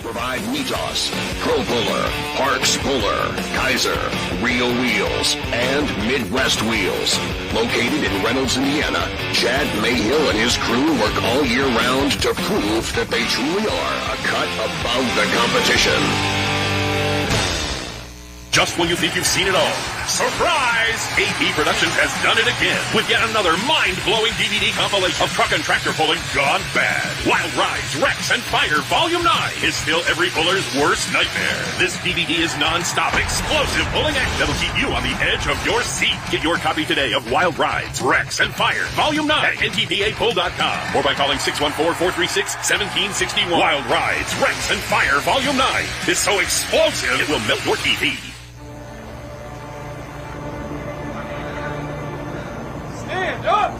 provide Mitos, FullPull.live, Parks Puller, Kaiser, Real Wheels, and Midwest Wheels. Located in Reynolds, Indiana, Chad Mayhill and his crew work all year round to prove that they truly are a cut above the competition. Just when you think you've seen it all, surprise! AP Productions has done it again with yet another mind-blowing DVD compilation of truck and tractor pulling gone bad. Wild Rides, Wrecks, and Fire Volume 9 is still every puller's worst nightmare. This DVD is non-stop, explosive pulling action that'll keep you on the edge of your seat. Get your copy today of Wild Rides, Wrecks, and Fire Volume 9 at ntpapull.com or by calling 614-436-1761. Wild Rides, Wrecks, and Fire Volume 9 is so explosive it will melt your TV. Stand up!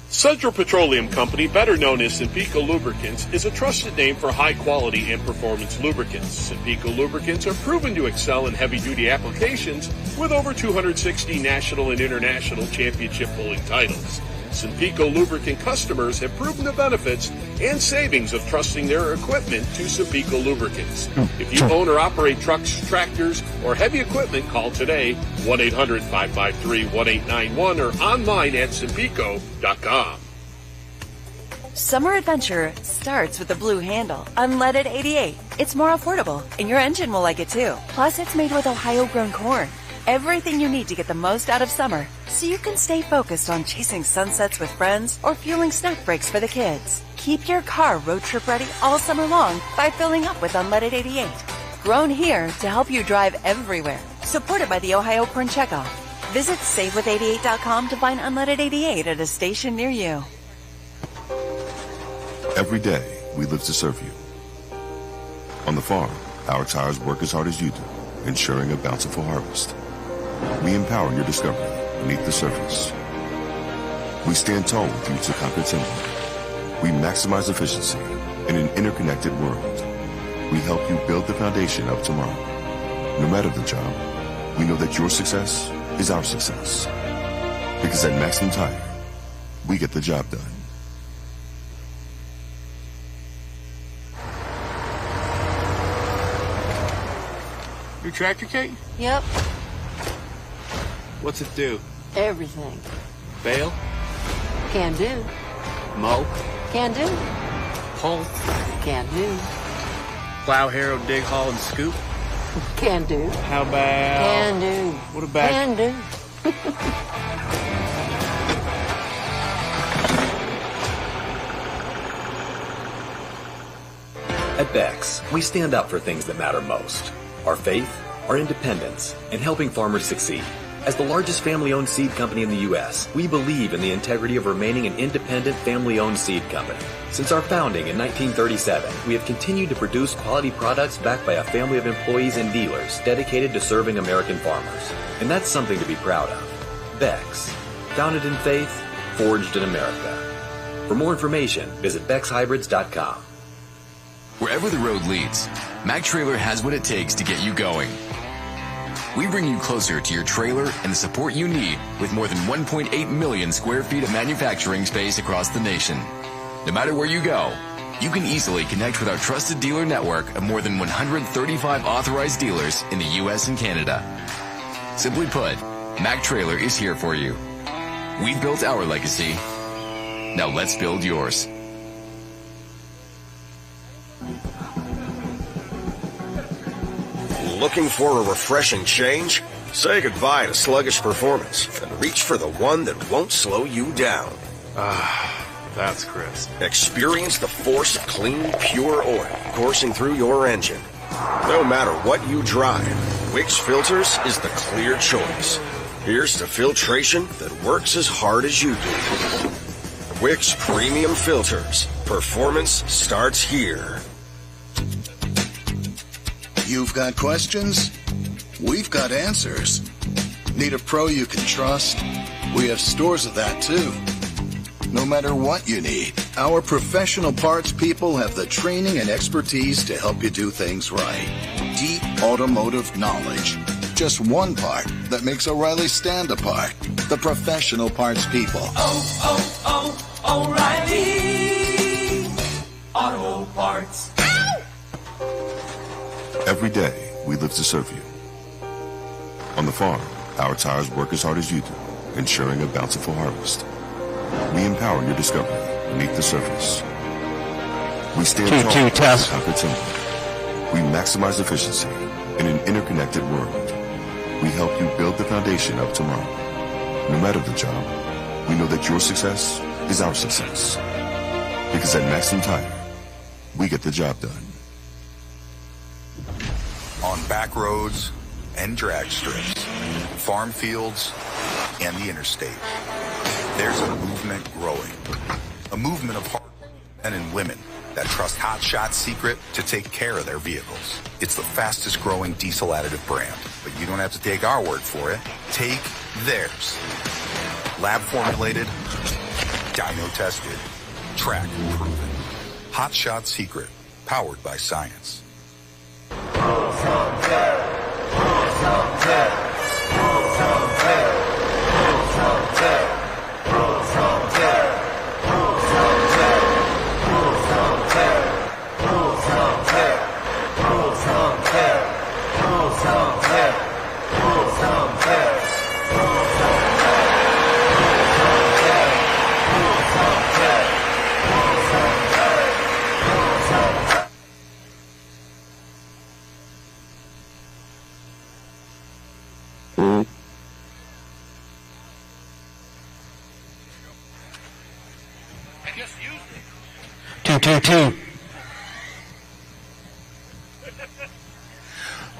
Central Petroleum Company, better known as Simpico Lubricants, is a trusted name for high quality and performance lubricants. Simpico Lubricants are proven to excel in heavy-duty applications with over 260 national and international championship pulling titles. Simpico Lubricant customers have proven the benefits and savings of trusting their equipment to Simpico Lubricants. If you own or operate trucks, tractors, or heavy equipment, call today 1-800-553-1891 or online at Simpico.com. Summer adventure starts with the blue handle, unleaded 88. It's more affordable, and your engine will like it too. Plus, it's made with Ohio-grown corn. Everything you need to get the most out of summer, so you can stay focused on chasing sunsets with friends or fueling snack breaks for the kids. Keep your car road trip ready all summer long by filling up with unleaded 88. Grown here to help you drive everywhere. Supported by the Ohio Corn Checkoff. Visit SaveWith88.com to find unleaded 88 at a station near you. Every day, we live to serve you. On the farm, our tires work as hard as you do, ensuring a bountiful harvest. We empower your discovery beneath the surface. We stand tall with you to conquer timber. We maximize efficiency in an interconnected world. We help you build the foundation of tomorrow. No matter the job, we know that your success is our success. Because at Maximum Tire, we get the job done. Your tractor, Kate? Yep. What's it do? Everything. Bale? Can do. Mow? Can do. Pull? Can do. Plow, harrow, dig, haul, and scoop? Can do. How about... Can do. What about... Can do. At Bex, we stand up for things that matter most. Our faith, our independence, and helping farmers succeed. As the largest family-owned seed company in the U.S., we believe in the integrity of remaining an independent family-owned seed company. Since our founding in 1937, we have continued to produce quality products backed by a family of employees and dealers dedicated to serving American farmers. And that's something to be proud of. Bex, founded in faith, forged in America. For more information, visit BexHybrids.com. Wherever the road leads, Mac Trailer has what it takes to get you going. We bring you closer to your trailer and the support you need with more than 1.8 million square feet of manufacturing space across the nation. No matter where you go, you can easily connect with our trusted dealer network of more than 135 authorized dealers in the U.S. and Canada. Simply put, Mac Trailer is here for you. We've built our legacy. Now let's build yours. Looking for a refreshing change? Say goodbye to sluggish performance and reach for the one that won't slow you down. That's crisp. Experience the force of clean, pure oil coursing through your engine. No matter what you drive, Wix Filters is the clear choice. Here's to filtration that works as hard as you do. Wix Premium Filters. Performance starts here. You've got questions? We've got answers. Need a pro you can trust? We have stores of that too. No matter what you need, our professional parts people have the training and expertise to help you do things right. Deep automotive knowledge. Just one part that makes O'Reilly stand apart. The professional parts people. O'Reilly Auto Parts. Every day, we live to serve you. On the farm, our tires work as hard as you do, ensuring a bountiful harvest. We empower your discovery beneath the surface. We stand tall to conquer timber. We maximize efficiency in an interconnected world. We help you build the foundation of tomorrow. No matter the job, we know that your success is our success. Because at Maxim Tire, we get the job done. On back roads and drag strips, farm fields and the interstate, there's a movement growing. A movement of hard men and women that trust Hot Shot's secret to take care of their vehicles. It's the fastest growing diesel additive brand, but you don't have to take our word for it. Take theirs. Lab formulated, dyno tested, track proven. Hot Shot Secret, powered by science. Two.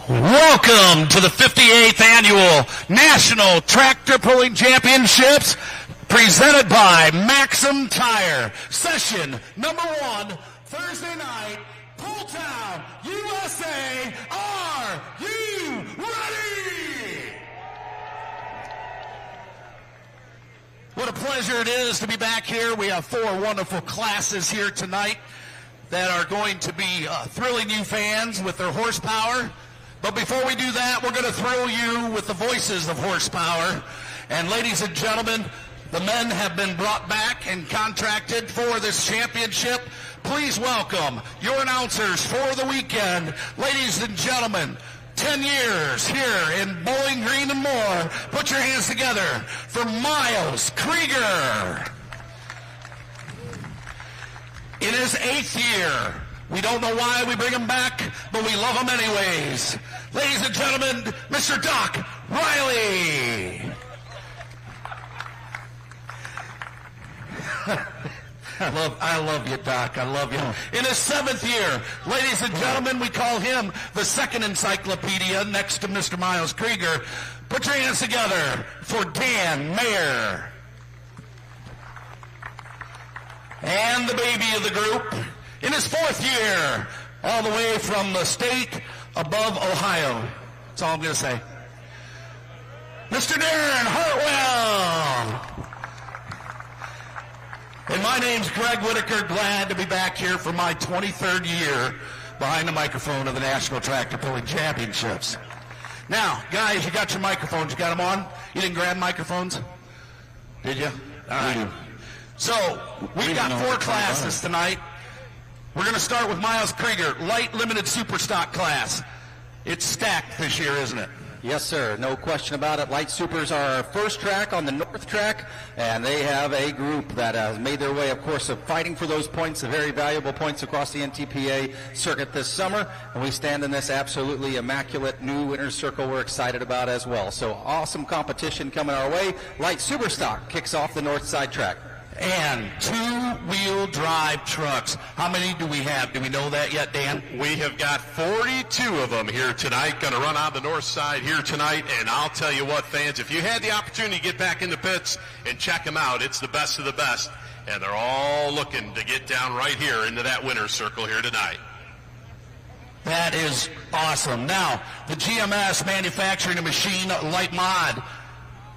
Welcome to the 58th Annual National Tractor Pulling Championships presented by Maxim Tire. Session number 1, Thursday night, Pull Town, USA. Are you ready? What a pleasure it is to be back here. We have 4 wonderful classes here tonight that are going to be thrilling you fans with their horsepower. But before we do that, we're going to thrill you with the voices of horsepower. And ladies and gentlemen, the men have been brought back and contracted for this championship. Please welcome your announcers for the weekend. Ladies and gentlemen, 10 years here in Bowling Green and more. Put your hands together for Miles Krieger. In his 8th year. We don't know why we bring him back, but we love him anyways. Ladies and gentlemen, Mr. Doc Riley. I love you, Doc. I love you. In his 7th year, ladies and gentlemen, we call him the second encyclopedia next to Mr. Miles Krieger. Put your hands together for Dan Mayer. And the baby of the group, in his 4th year, all the way from the state above Ohio. That's all I'm going to say. Mr. Darren Hartwell. And my name's Greg Whitaker, glad to be back here for my 23rd year behind the microphone of the National Tractor Pulling Championships. Now, guys, you got your microphones. You got them on? You didn't grab microphones? Did you? All right. So, we've got 4 classes tonight. We're going to start with Miles Krieger, light limited super stock class. It's stacked this year, isn't it? Yes, sir. No question about it. Light Supers are our first track on the North track, and they have a group that has made their way, of course, of fighting for those points, the very valuable points across the NTPA circuit this summer, and we stand in this absolutely immaculate new winner's circle we're excited about as well. So awesome competition coming our way. Light Super Stock kicks off the North Side track. And 2-wheel drive trucks. How many do we have? Do we know that yet, Dan? We have got 42 of them here tonight. Going to run on the north side here tonight. And I'll tell you what, fans, if you had the opportunity to get back in the pits and check them out, it's the best of the best. And they're all looking to get down right here into that winner's circle here tonight. That is awesome. Now, the GMS manufacturing a machine light mod.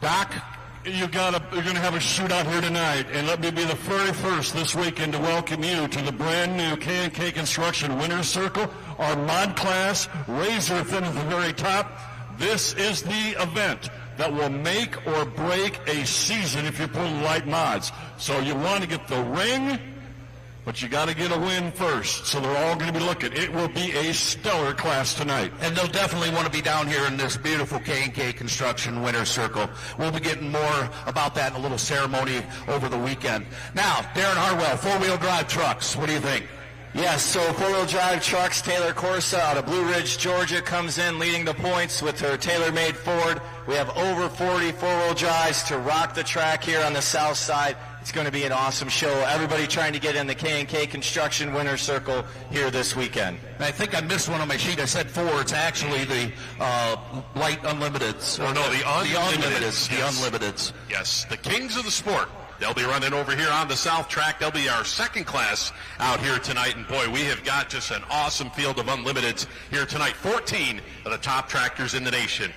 Doc, you're going to have a shootout here tonight, and let me be the very first this weekend to welcome you to the brand new K&K Construction Winner's Circle, our mod class, razor thin at the very top. This is the event that will make or break a season if you pull light mods. So you want to get the ring, but you got to get a win first. So they're all going to be looking. It will be a stellar class tonight. And they'll definitely want to be down here in this beautiful K&K Construction Winner's Circle. We'll be getting more about that in a little ceremony over the weekend. Now, Darren Harwell, four-wheel drive trucks. What do you think? Yes, so four-wheel drive trucks, Taylor Corsa out of Blue Ridge, Georgia, comes in leading the points with her tailor-made Ford. We have over 40 four-wheel drives to rock the track here on the south side. It's going to be an awesome show. Everybody trying to get in the K&K Construction Winner's Circle here this weekend. I think I missed one on my sheet. I said four. It's actually the light unlimiteds. Or no, the unlimiteds. The unlimiteds. Yes, the kings of the sport. They'll be running over here on the south track. They'll be our second class out here tonight. And boy, we have got just an awesome field of unlimiteds here tonight. 14 of the top tractors in the nation.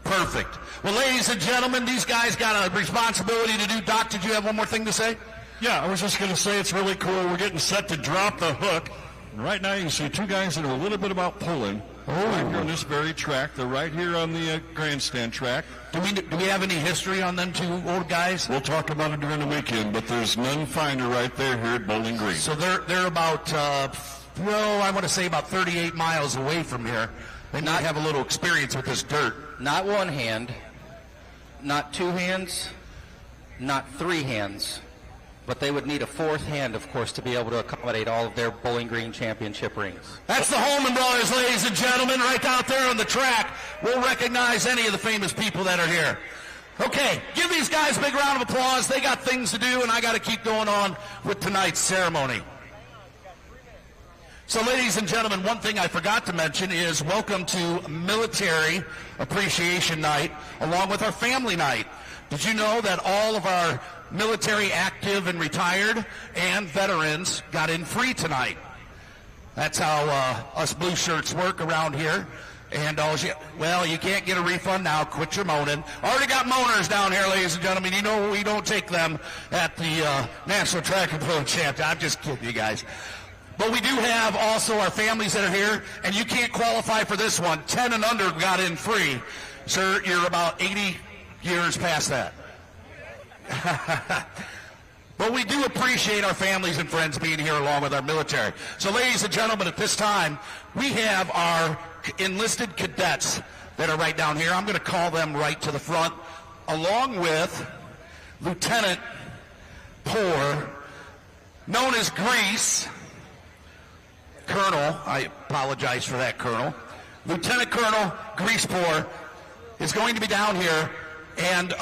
Perfect. Well, ladies and gentlemen, these guys got a responsibility to do. Doc, did you have one more thing to say? Yeah, I was just going to say it's really cool. We're getting set to drop the hook. And right now you can see two guys that know a little bit about pulling. Right here on this very track. They're right here on the grandstand track. Do we have any history on them two old guys? We'll talk about it during the weekend, but there's none finer right there here at Bowling Green. So they're about, I want to say about 38 miles away from here. They might have a little experience with this dirt. Not one hand, not two hands, not three hands, but they would need a fourth hand, of course, to be able to accommodate all of their Bowling Green championship rings. That's the Holman brothers, ladies and gentlemen, right out there on the track. We'll recognize any of the famous people that are here. Okay, give these guys a big round of applause. They got things to do, and I got to keep going on with tonight's ceremony. So, ladies and gentlemen, one thing I forgot to mention is welcome to Military Appreciation Night, along with our Family Night. Did you know that all of our military active and retired and veterans got in free tonight? That's how us blue shirts work around here. And well, you can't get a refund now. Quit your moaning. Already got moaners down here, ladies and gentlemen. You know we don't take them at the National Track and Field Championship. I'm just kidding you guys. But we do have also our families that are here, and you can't qualify for this one. 10 and under got in free. Sir, you're about 80 years past that. But we do appreciate our families and friends being here along with our military. So, ladies and gentlemen, at this time, we have our enlisted cadets that are right down here. I'm going to call them right to the front, along with Lieutenant Poor, known as Grease. Colonel, I apologize for that, Colonel. Lieutenant Colonel Greasepour is going to be down here, and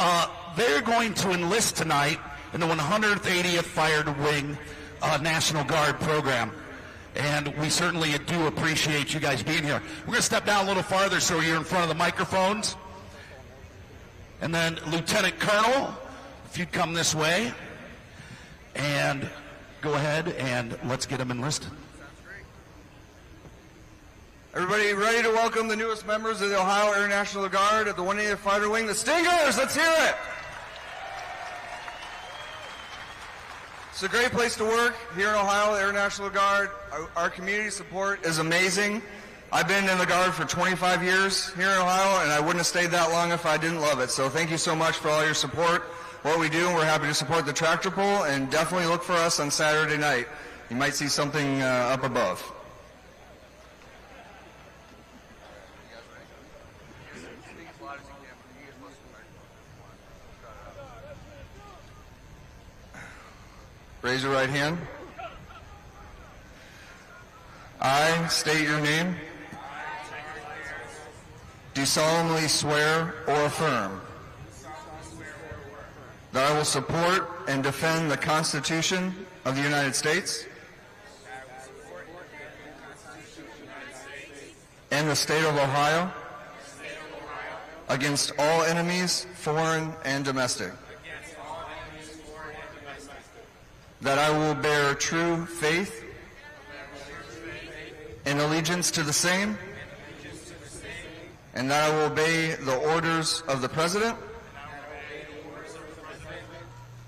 they're going to enlist tonight in the 180th Fired Wing National Guard program. And we certainly do appreciate you guys being here. We're going to step down a little farther so you're in front of the microphones. And then Lieutenant Colonel, if you'd come this way, and go ahead and let's get them enlisted. Everybody ready to welcome the newest members of the Ohio Air National Guard at the 180th Fighter Wing, the Stingers. Let's hear it. It's a great place to work here in Ohio, the Air National Guard. Our community support is amazing. I've been in the Guard for 25 years here in Ohio, and I wouldn't have stayed that long if I didn't love it. So thank you so much for all your support. What we do, we're happy to support the tractor pull, and definitely look for us on Saturday night. You might see something up above. Raise your right hand. I state your name. Do solemnly swear or affirm that I will support and defend the Constitution of the United States and the state of Ohio against all enemies, foreign and domestic. That I will bear true faith and allegiance to the same, and that I will obey the orders of the President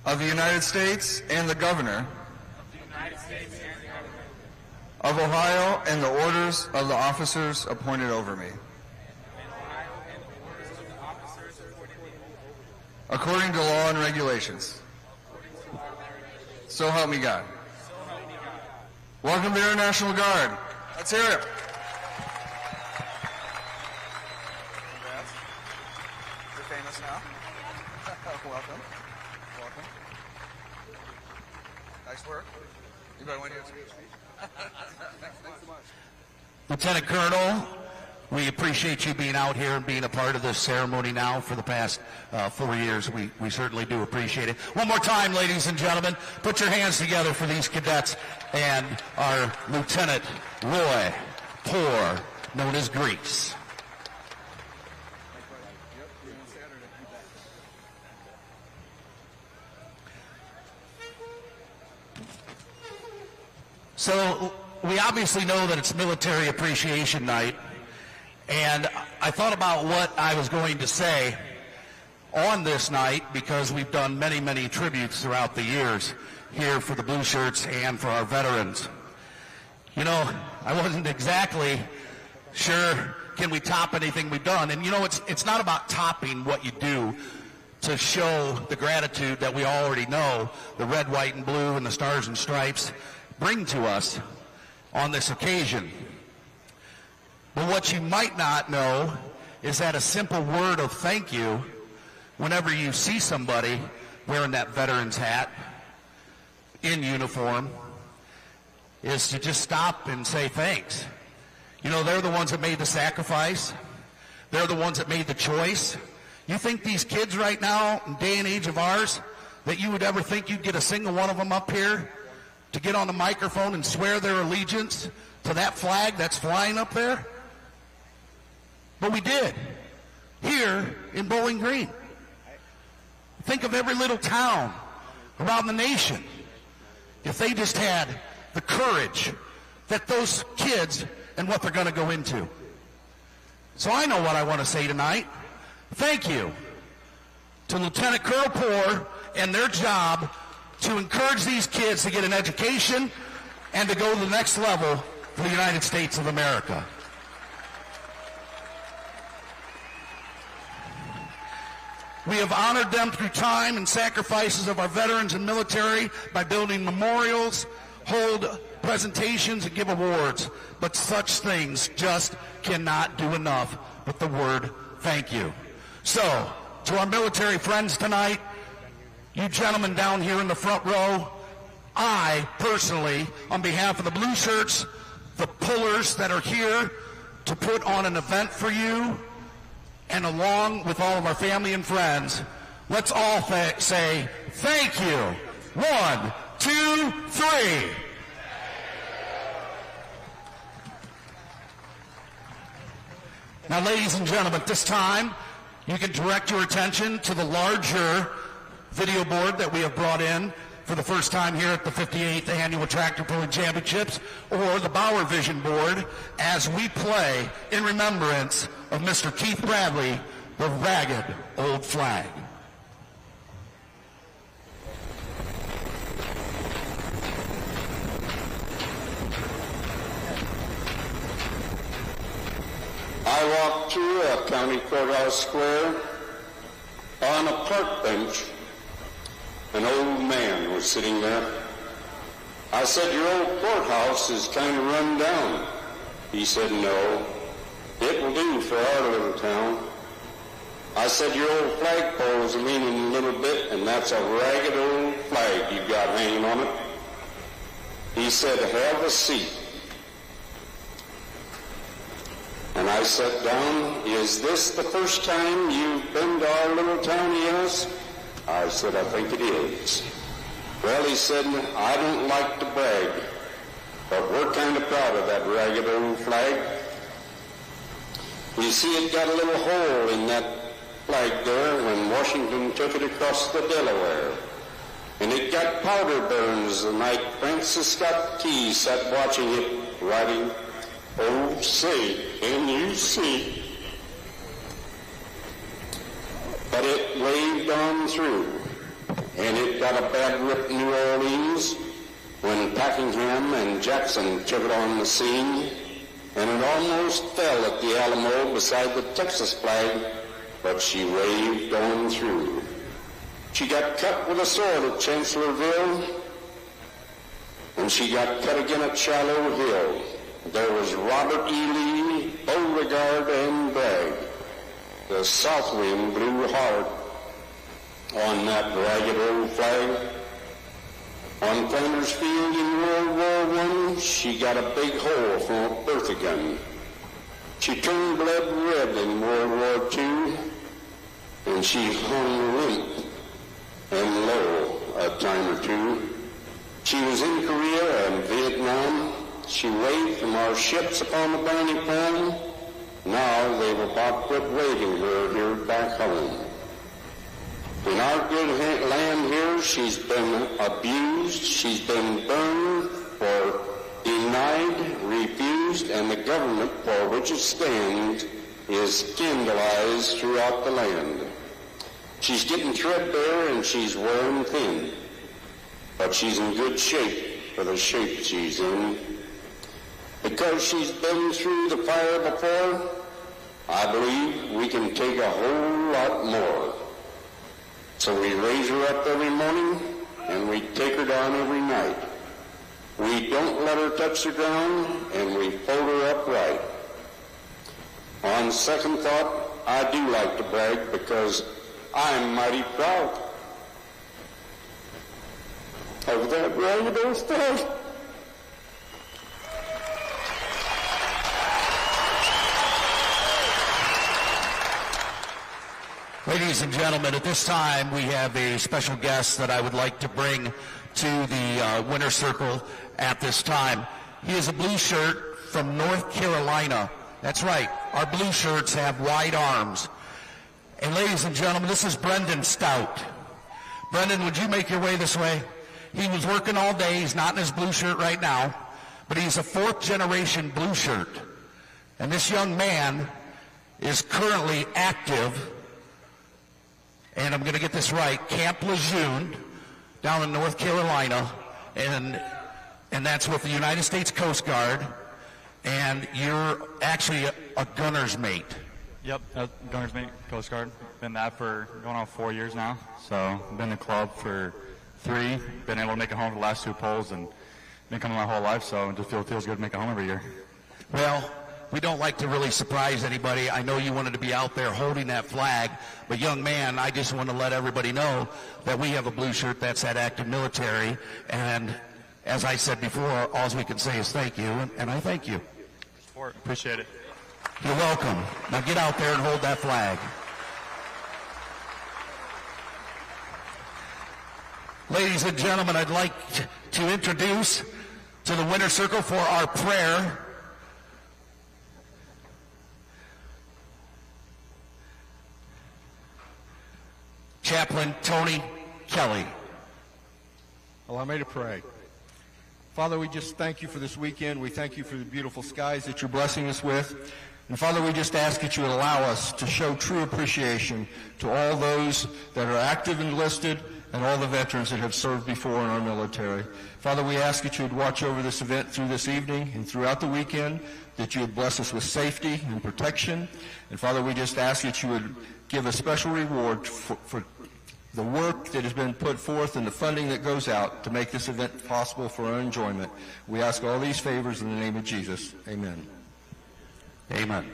of the United States and the Governor of Ohio and the orders of the officers appointed over me. According to law and regulations. So help me God. Welcome to the Air National Guard. Let's hear it. Congrats. You're famous now. Welcome. Welcome. Nice work. Anybody want to do a speech? Thanks so much. Lieutenant Colonel, we appreciate you being out here and being a part of this ceremony now for the past 4 years. We certainly do appreciate it. One more time, ladies and gentlemen, put your hands together for these cadets and our Lieutenant Roy Poor, known as Grease. So we obviously know that it's Military Appreciation Night, and I thought about what I was going to say on this night because we've done many, many tributes throughout the years here for the Blue Shirts and for our veterans. You know, I wasn't exactly sure, can we top anything we've done? And you know, it's not about topping what you do to show the gratitude that we already know the red, white, and blue and the stars and stripes bring to us on this occasion. But what you might not know is that a simple word of thank you whenever you see somebody wearing that veteran's hat in uniform is to just stop and say thanks. You know, they're the ones that made the sacrifice. They're the ones that made the choice. You think these kids right now, in day and age of ours, that you would ever think you'd get a single one of them up here to get on the microphone and swear their allegiance to that flag that's flying up there? But we did, here in Bowling Green. Think of every little town around the nation. If they just had the courage that those kids and what they're going to go into. So I know what I want to say tonight. Thank you to Lieutenant Colonel Poor and their job to encourage these kids to get an education and to go to the next level for the United States of America. We have honored them through time and sacrifices of our veterans and military by building memorials, hold presentations, and give awards. But such things just cannot do enough with the word thank you. So, to our military friends tonight, you gentlemen down here in the front row, I personally, on behalf of the Blue Shirts, the pullers that are here to put on an event for you, and along with all of our family and friends, let's all say thank you. 1, 2, 3. Now, ladies and gentlemen, at this time, you can direct your attention to the larger video board that we have brought in for the first time here at the 58th Annual Tractor Pulling Championships, or the Bauer Vision board, as we play in remembrance of Mr. Keith Bradley, the Ragged Old Flag. I walked through a county courthouse square. On a park bench, an old man was sitting there. I said, "Your old courthouse is kind of run down." He said, "No, it will do for our little town." I said, "Your old flagpole is leaning a little bit, and that's a ragged old flag you've got hanging on it." He said, "Have a seat." And I sat down. "Is this the first time you've been to our little town?" he asked. I said, "I think it is." "Well," he said, "I don't like to brag, but we're kind of proud of that ragged old flag. You see, it got a little hole in that flag there when Washington took it across the Delaware. And it got powder burns the night Francis Scott Key sat watching it, writing, 'Oh, say, can you see?' But it waved on through. and it got a bad rip in New Orleans when Packingham and Jackson took it on the scene, and it almost fell at the Alamo beside the Texas flag, but she waved on through. She got cut with a sword at Chancellorsville, and she got cut again at Shiloh Hill. There was Robert E. Lee, Beauregard, and Bragg. The south wind blew hard on that ragged old flag. On Flanders Field in World War I, she got a big hole from a Bertha gun. She turned blood red in World War II, and she hung limp and low a time or two. She was in Korea and Vietnam. She waved from our ships upon the briny foam. Now they've about quit waving her here back home. In our good land here, she's been abused, she's been burned or denied, refused, and the government for which it stands is scandalized throughout the land. She's getting threadbare and she's wearing thin, but she's in good shape for the shape she's in. Because she's been through the fire before, I believe we can take a whole lot more. So we raise her up every morning, and we take her down every night. We don't let her touch the ground, and we fold her up right. On second thought, I do like to brag because I'm mighty proud of that ragged old flag. Ladies and gentlemen, at this time we have a special guest that I would like to bring to the winner circle at this time. He is a blue shirt from North Carolina. That's right, our blue shirts have wide arms. And ladies and gentlemen, this is Brendan Stout. Brendan, would you make your way this way? He was working all day. He's not in his blue shirt right now, but he's a fourth generation blue shirt. And this young man is currently active, and I'm going to get this right, Camp Lejeune down in North Carolina, and that's with the United States Coast Guard, and you're actually a gunner's mate. Yep, gunner's mate, Coast Guard. Been that for going on 4 years now, so been in the club for 3, been able to make it home for the last 2 polls, and been coming my whole life, so it just feels good to make it home every year. Well, we don't like to really surprise anybody. I know you wanted to be out there holding that flag, but young man, I just want to let everybody know that we have a blue shirt that's that active military, and as I said before, all we can say is thank you, and I thank you. Support, appreciate it. You're welcome. Now get out there and hold that flag. Ladies and gentlemen, I'd like to introduce to the winner circle for our prayer Chaplain Tony Kelly. Allow me to pray. Father, we just thank you for this weekend. We thank you for the beautiful skies that you're blessing us with. And Father, we just ask that you would allow us to show true appreciation to all those that are active and enlisted and all the veterans that have served before in our military. Father, we ask that you would watch over this event through this evening and throughout the weekend, that you would bless us with safety and protection. And Father, we just ask that you would give a special reward for the work that has been put forth and the funding that goes out to make this event possible for our enjoyment. We ask all these favors in the name of Jesus. Amen. Amen.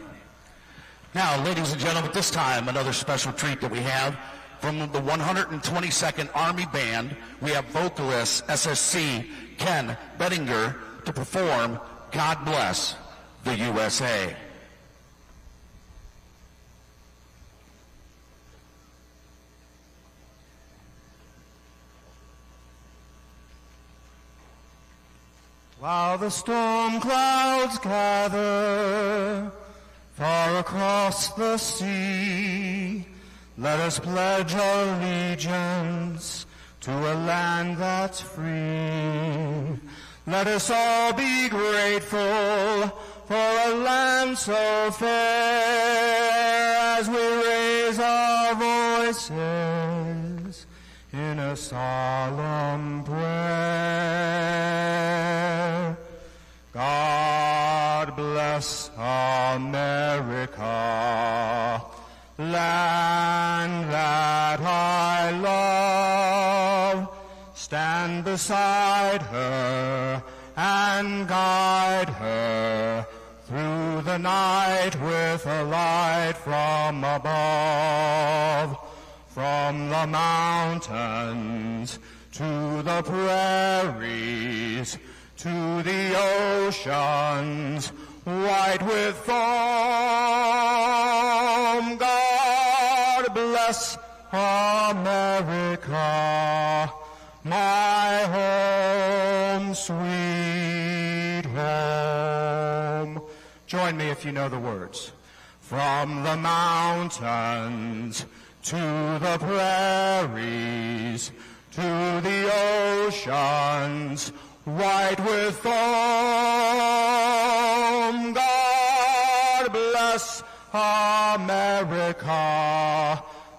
Now, ladies and gentlemen, at this time, another special treat that we have from the 122nd Army Band. We have vocalist SSC Ken Bettinger to perform God Bless the USA. While the storm clouds gather far across the sea, let us pledge our allegiance to a land that's free. Let us all be grateful for a land so fair as we raise our voices in a solemn prayer. God bless America, land that I love. Stand beside her and guide her through the night with a light from above. From the mountains to the prairies, to the oceans, white with foam. God bless America, my home, sweet home. Join me if you know the words. From the mountains to the prairies, to the oceans, white with foam. God bless America,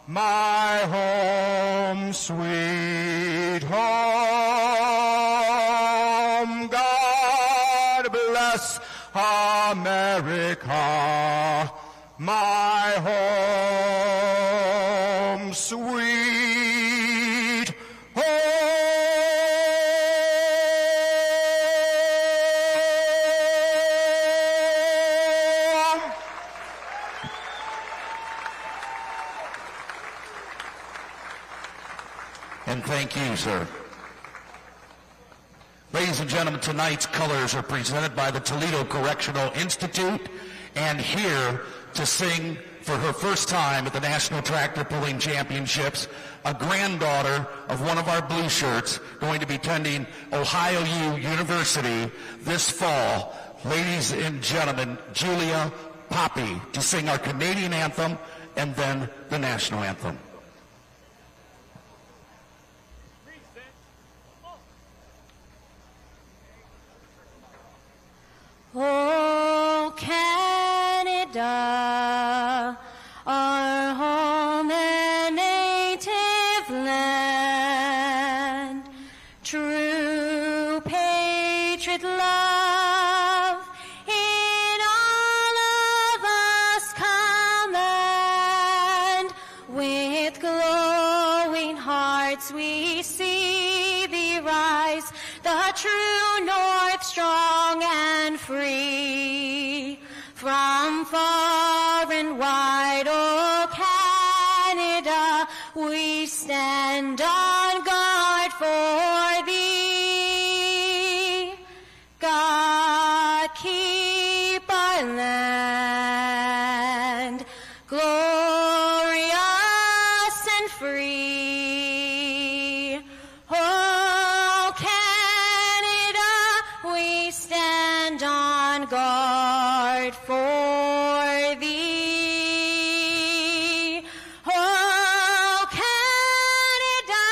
my home, sweet home. God bless America, my home, sweet home. And thank you, sir. Ladies and gentlemen, tonight's colors are presented by the Toledo Correctional Institute, and here to sing for her first time at the National Tractor Pulling Championships, a granddaughter of one of our blue shirts going to be attending Ohio U University this fall. Ladies and gentlemen, Julia Poppy to sing our Canadian anthem and then the national anthem. Oh, Canada, our home and native land, true patriot love in all of us command. With glowing hearts we see thee rise, the true north strong and free. From far and wide, oh Canada, we stand on guard for thee. God keep our land glorious and free. Oh Canada, we stand on guard for thee. Oh Canada,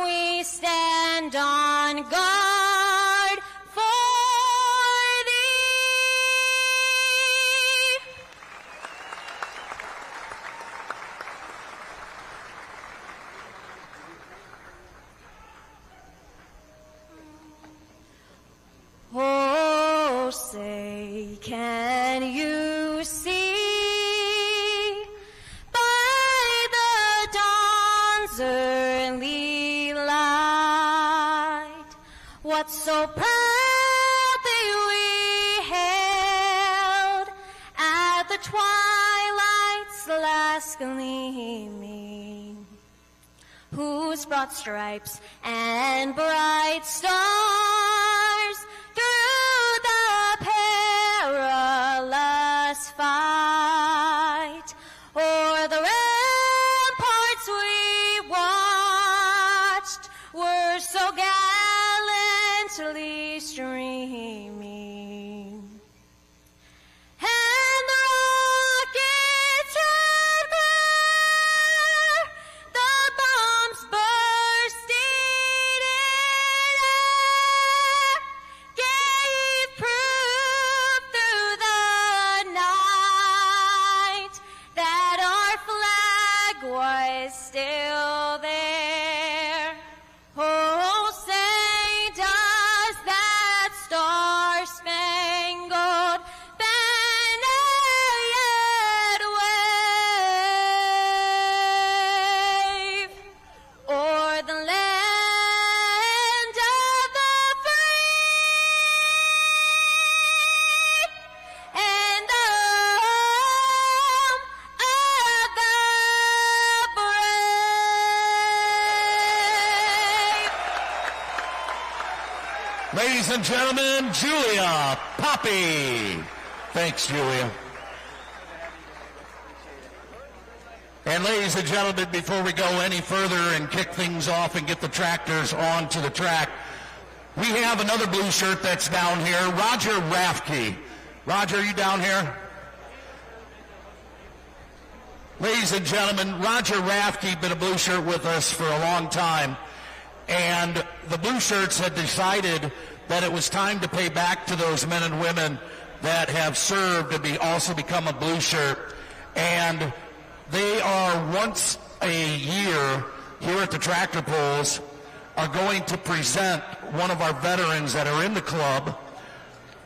we stand on guard for thee. Oh, say, can you see by the dawn's early light what so proudly we hailed at the twilight's last gleaming, whose broad stripes and bright stars through the perilous fight o'er the ramparts we watched were so gallantly streaming. And the rockets' red glare, the bombs bursting in air, gave proof through the night that our flag was still there. Ladies and gentlemen, Julia Poppy. Thanks, Julia. And ladies and gentlemen, before we go any further and kick things off and get the tractors onto the track, we have another blue shirt that's down here, Roger Rafke. Roger, are you down here? Ladies and gentlemen, Roger Rafke been a blue shirt with us for a long time, and the blue shirts had decided that it was time to pay back to those men and women that have served to also become a blue shirt. And they are once a year here at the tractor pulls are going to present one of our veterans that are in the club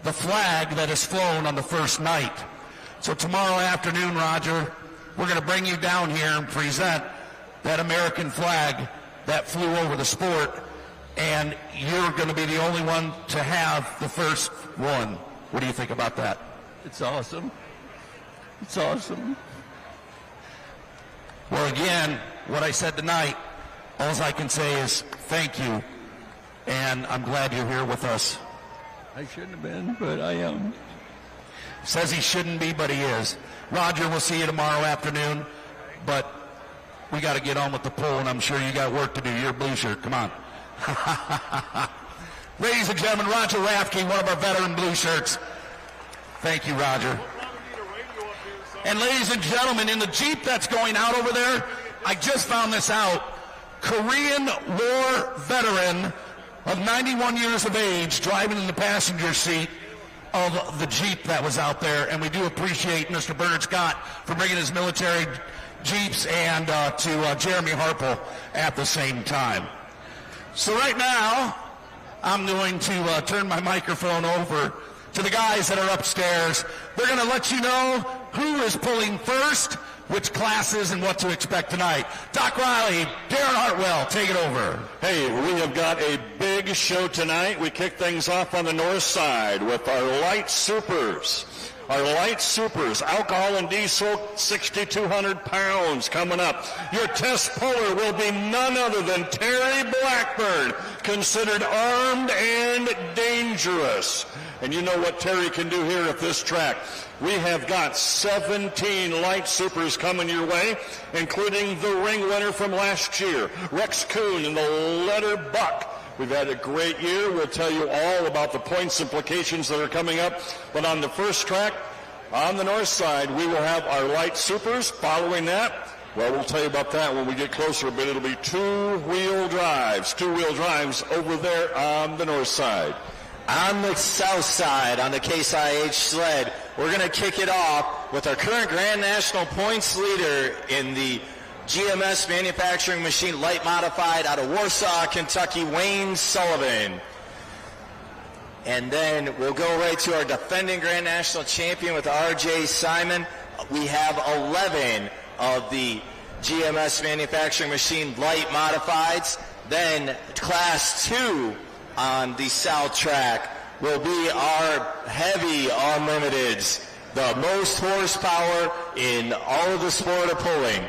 the flag that is flown on the first night. So tomorrow afternoon, Roger, we're going to bring you down here and present that American flag that flew over the sport, and you're going to be the only one to have the first one. What do you think about that? It's awesome. It's awesome. Well, again, what I said tonight, all I can say is thank you, and I'm glad you're here with us. I shouldn't have been, but I am. Says he shouldn't be, but he is. Roger, we'll see you tomorrow afternoon, but we got to get on with the pull, and I'm sure you got work to do. You're a blue shirt. Come on. Ladies and gentlemen, Roger Rafke, one of our veteran blue shirts. Thank you, Roger. And ladies and gentlemen, in the Jeep that's going out over there, I just found this out. Korean War veteran of 91 years of age driving in the passenger seat of the Jeep that was out there. And we do appreciate Mr. Bernard Scott for bringing his military Jeeps and to Jeremy Harple at the same time. So right now, I'm going to turn my microphone over to the guys that are upstairs. They're going to let you know who is pulling first, which classes, and what to expect tonight. Doc Riley, Darren Hartwell, take it over. Hey, we have got a big show tonight. We kick things off on the north side with our light supers. Our light supers, alcohol and diesel, 6,200 pounds coming up. Your test puller will be none other than Terry Blackburn, considered armed and dangerous. And you know what Terry can do here at this track. We have got 17 light supers coming your way, including the ring winner from last year, Rex Kuhn in the letter buck. We've had a great year. We'll tell you all about the points implications that are coming up. But on the first track, on the north side, we will have our light supers. Following that, well, we'll tell you about that when we get closer, but it'll be two-wheel drives over there on the north side. On the south side, on the Case IH sled, we're going to kick it off with our current Grand National points leader in the GMS manufacturing machine light modified out of Warsaw, Kentucky, Wayne Sullivan. And then we'll go right to our defending Grand National champion with RJ Simon. We have 11 of the GMS manufacturing machine light modifieds. Then class 2 on the south track will be our heavy unlimiteds, the most horsepower in all of the sport of pulling.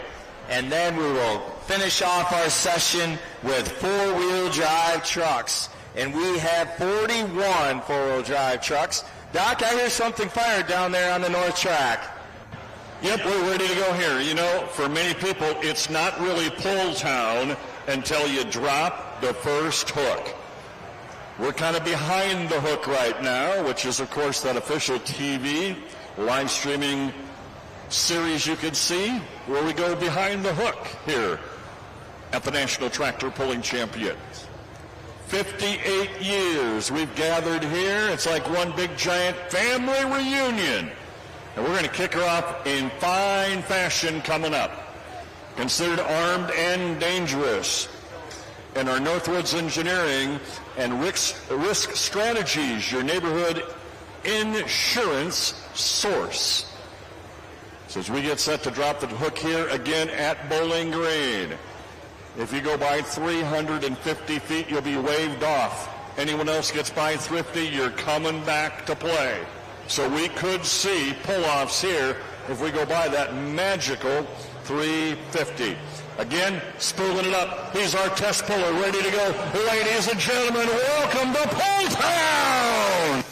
And then we will finish off our session with four-wheel drive trucks. And we have 41 four-wheel drive trucks. Doc, I hear something fired down there on the north track. Yep, we're ready to go here. You know, for many people, it's not really pull town until you drop the first hook. We're kind of behind the hook right now, which is, of course, that official TV live streaming series you can see where we go behind the hook here at the National Tractor Pulling Champions. 58 years we've gathered here. It's like one big giant family reunion. And we're going to kick her off in fine fashion coming up. Considered armed and dangerous. And our Northwoods Engineering and Risk Strategies, your neighborhood insurance source. So as we get set to drop the hook here again at Bowling Green, if you go by 350 feet, you'll be waved off. Anyone else gets by 50, you're coming back to play. So we could see pull-offs here if we go by that magical 350. Again, spooling it up. He's our test puller, ready to go. Ladies and gentlemen, welcome to Pull Town!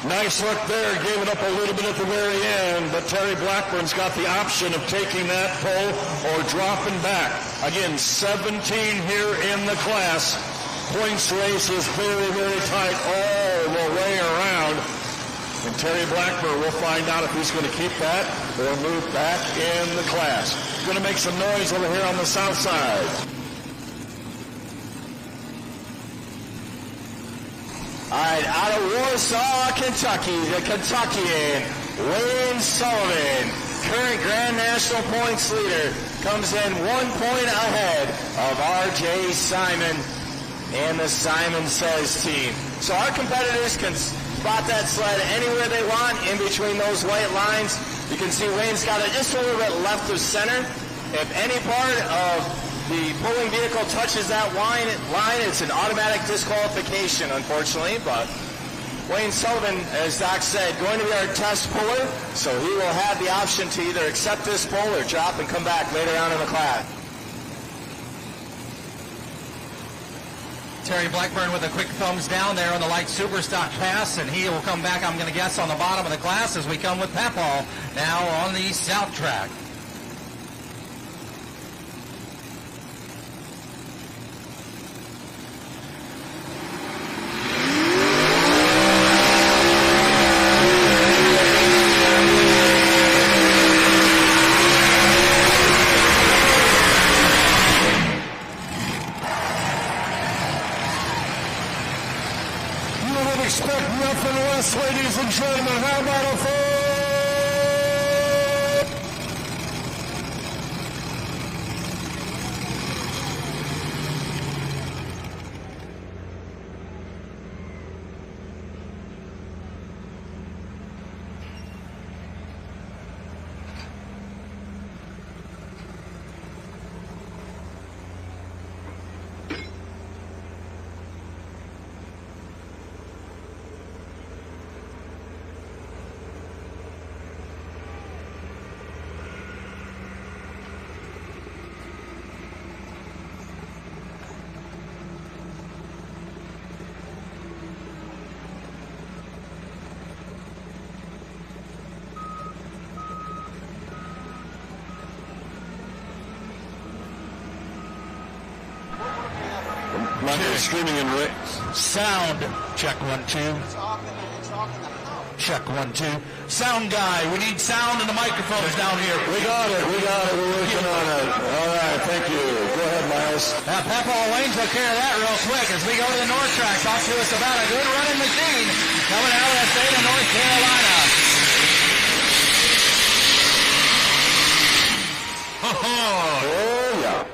Nice look there, gave it up a little bit at the very end, but Terry Blackburn's got the option of taking that pull or dropping back. Again, 17 here in the class. Points race is very, very tight all the way around. And Terry Blackburn will find out if he's going to keep that or move back in the class. Going to make some noise over here on the south side. All right, out of Warsaw, Kentucky, the Kentuckian, Wayne Sullivan, current Grand National points leader, comes in 1 point ahead of R.J. Simon and the Simon Says team. So our competitors can spot that sled anywhere they want in between those white lines. You can see Wayne's got it just a little bit left of center. If any part of the pulling vehicle touches that line, it's an automatic disqualification, unfortunately, but Wayne Sullivan, as Doc said, going to be our test puller, so he will have the option to either accept this pull or drop and come back later on in the class. Terry Blackburn with a quick thumbs down there on the light super stock pass, and he will come back, I'm going to guess, on the bottom of the class as we come with FullPull now on the south track. Expect nothing less, ladies and gentlemen. How about a full? Streaming and sound. Check 1 2. Check 1 2. Sound guy. We need sound and the microphones down here. We got it. We're working on it. All right. Thank you. Go ahead, Miles. Now, FullPull Wayne took care of that real quick as we go to the North Track. Talk to us about a good running machine coming out of the state of North Carolina. Oh, yeah.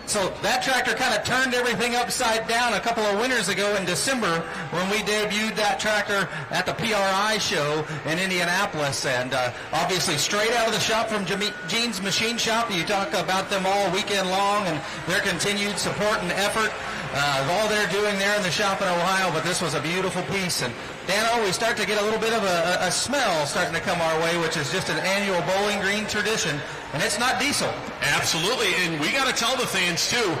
So that tractor kind of turned everything upside down a couple of winters ago in December when we debuted that tractor at the PRI show in Indianapolis. And obviously straight out of the shop from Gene's Machine Shop. You talk about them all weekend long and their continued support and effort of all they're doing there in the shop in Ohio. But this was a beautiful piece. And Dano, we start to get a little bit of a smell starting to come our way, which is just an annual Bowling Green tradition. And it's not diesel. Absolutely, and we got to tell the fans, too,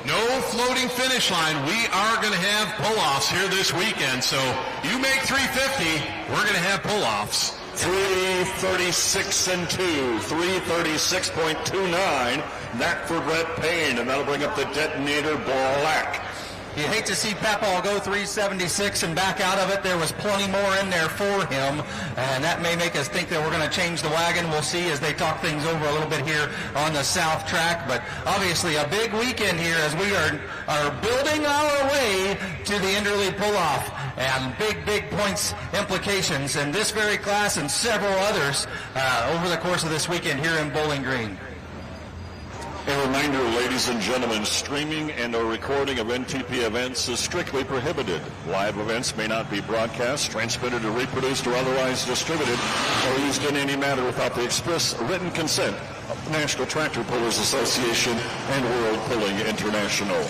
no floating finish line. We are going to have pull-offs here this weekend. So you make 350, we're going to have pull-offs. 336 and 2, 336.29. That for Brett Payne, and that'll bring up the detonator black. You hate to see FullPull go 376 and back out of it. There was plenty more in there for him, and that may make us think that we're going to change the wagon. We'll see as they talk things over a little bit here on the south track. But obviously a big weekend here as we are building our way to the interleague pull-off, and big points implications in this very class and several others over the course of this weekend here in Bowling Green. A reminder, ladies and gentlemen, streaming and or recording of NTP events is strictly prohibited. Live events may not be broadcast, transmitted or reproduced or otherwise distributed or used in any manner without the express written consent of the National Tractor Pullers Association and World Pulling International.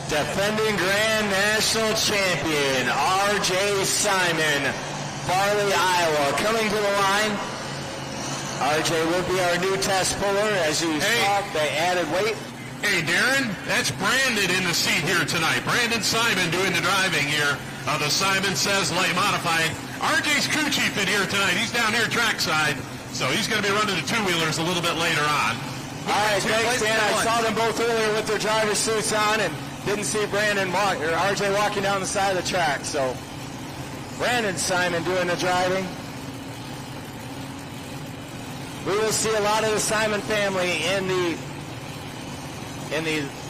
defending Grand National Champion, R.J. Simon, Farley, Iowa. Coming to the line, R.J. will be our new test puller. As you saw, they added weight. Hey, Darren, that's Brandon in the seat here tonight. Brandon Simon doing the driving here of the Simon Says Light Modified. RJ's crew chief in here tonight. He's down here trackside, so he's going to be running the two-wheelers a little bit later on. All right, thanks, Dan. I saw them both earlier with their driver's suits on and didn't see RJ walking down the side of the track. So Brandon Simon doing the driving. We will see a lot of the Simon family in the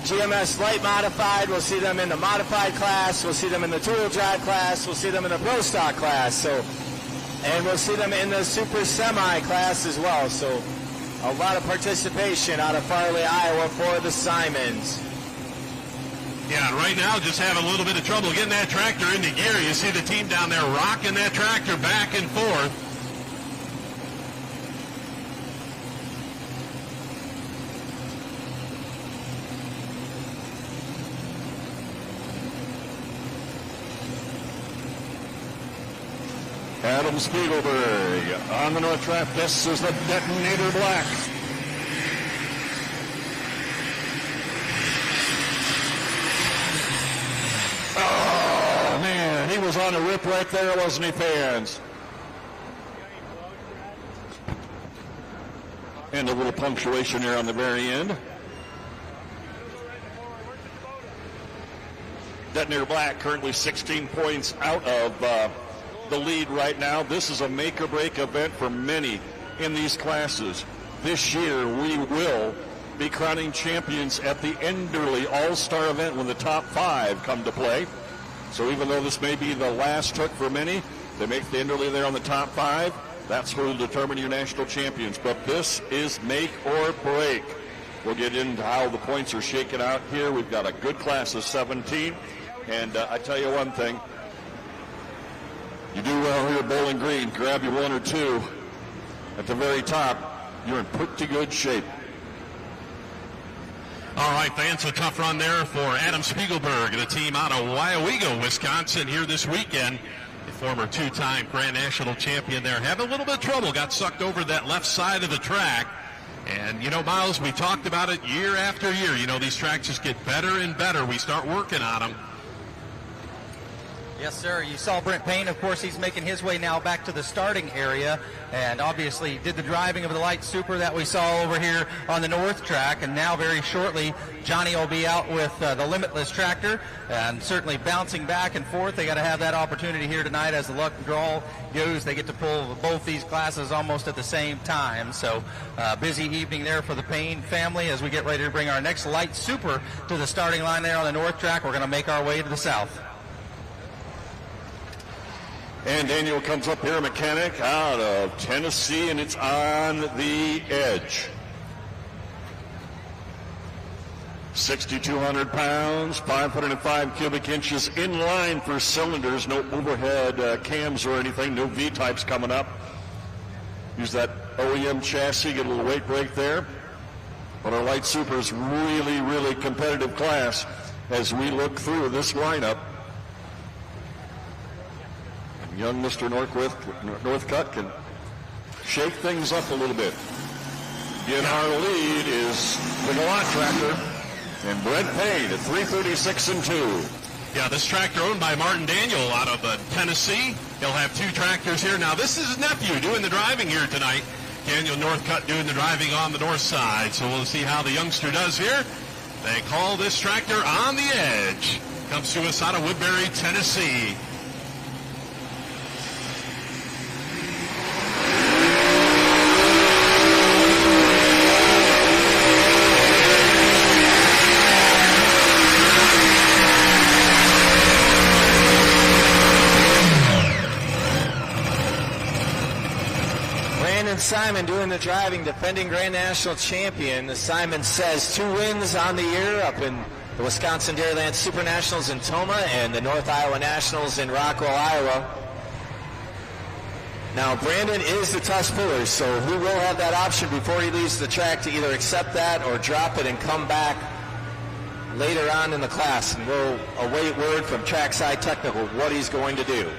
GMS Light Modified. We'll see them in the Modified class. We'll see them in the Two-Wheel Drive class. We'll see them in the Pro Stock class. And we'll see them in the Super Semi class as well. So a lot of participation out of Farley, Iowa for the Simons. Yeah, right now just having a little bit of trouble getting that tractor into gear. You see the team down there rocking that tractor back and forth. Adam Spiegelberg on the north track. This is the Detonator Black. Oh, man, he was on a rip right there, wasn't he, fans? And a little punctuation here on the very end. Detonator Black currently 16 points out of the lead right now. This is a make or break event for many in these classes. This year we will be crowning champions at the Enderley All-Star event when the top 5 come to play. So even though this may be the last hook for many, they make the Enderley there on the top 5. That's who will determine your national champions. But this is make or break. We'll get into how the points are shaken out here. We've got a good class of 17. And I tell you one thing, you do well here at Bowling Green, grab your 1 or 2 at the very top, you're in pretty good shape. All right, fans, a tough run there for Adam Spiegelberg, the team out of Wyowego, Wisconsin here this weekend. The former 2-time Grand National champion there. Having a little bit of trouble, got sucked over that left side of the track. And, you know, Miles, we talked about it year after year. You know, these tracks just get better and better. We start working on them. Yes, sir. You saw Brent Payne. Of course, he's making his way now back to the starting area, and obviously did the driving of the Light Super that we saw over here on the north track. And now very shortly, Johnny will be out with the Limitless tractor, and certainly bouncing back and forth. They got to have that opportunity here tonight as the luck draw goes. They get to pull both these classes almost at the same time. So busy evening there for the Payne family as we get ready to bring our next Light Super to the starting line there on the north track. We're going to make our way to the south. And Daniel comes up here, mechanic out of Tennessee, and it's on the edge. 6,200 pounds, 505 cubic inches, in line for cylinders, no overhead cams or anything, no V-types coming up. Use that OEM chassis, get a little weight break there. But our Light Super is really, really competitive class as we look through this lineup. Young Mr. Northcutt can shake things up a little bit. In our lead is the Gallant tractor and Brent Payne at 3:36 and 2. Yeah, this tractor owned by Martin Daniel out of Tennessee. He'll have 2 tractors here. Now, this is his nephew doing the driving here tonight. Daniel Northcutt doing the driving on the north side. So we'll see how the youngster does here. They call this tractor On the Edge. Comes to us out of Woodbury, Tennessee. Simon doing the driving, defending Grand National champion. The Simon Says 2 wins on the year up in the Wisconsin Dairyland Super Nationals in Toma and the North Iowa Nationals in Rockwell, Iowa. Now, Brandon is the test puller, so he will have that option before he leaves the track to either accept that or drop it and come back later on in the class, and we'll await word from Trackside Technical what he's going to do.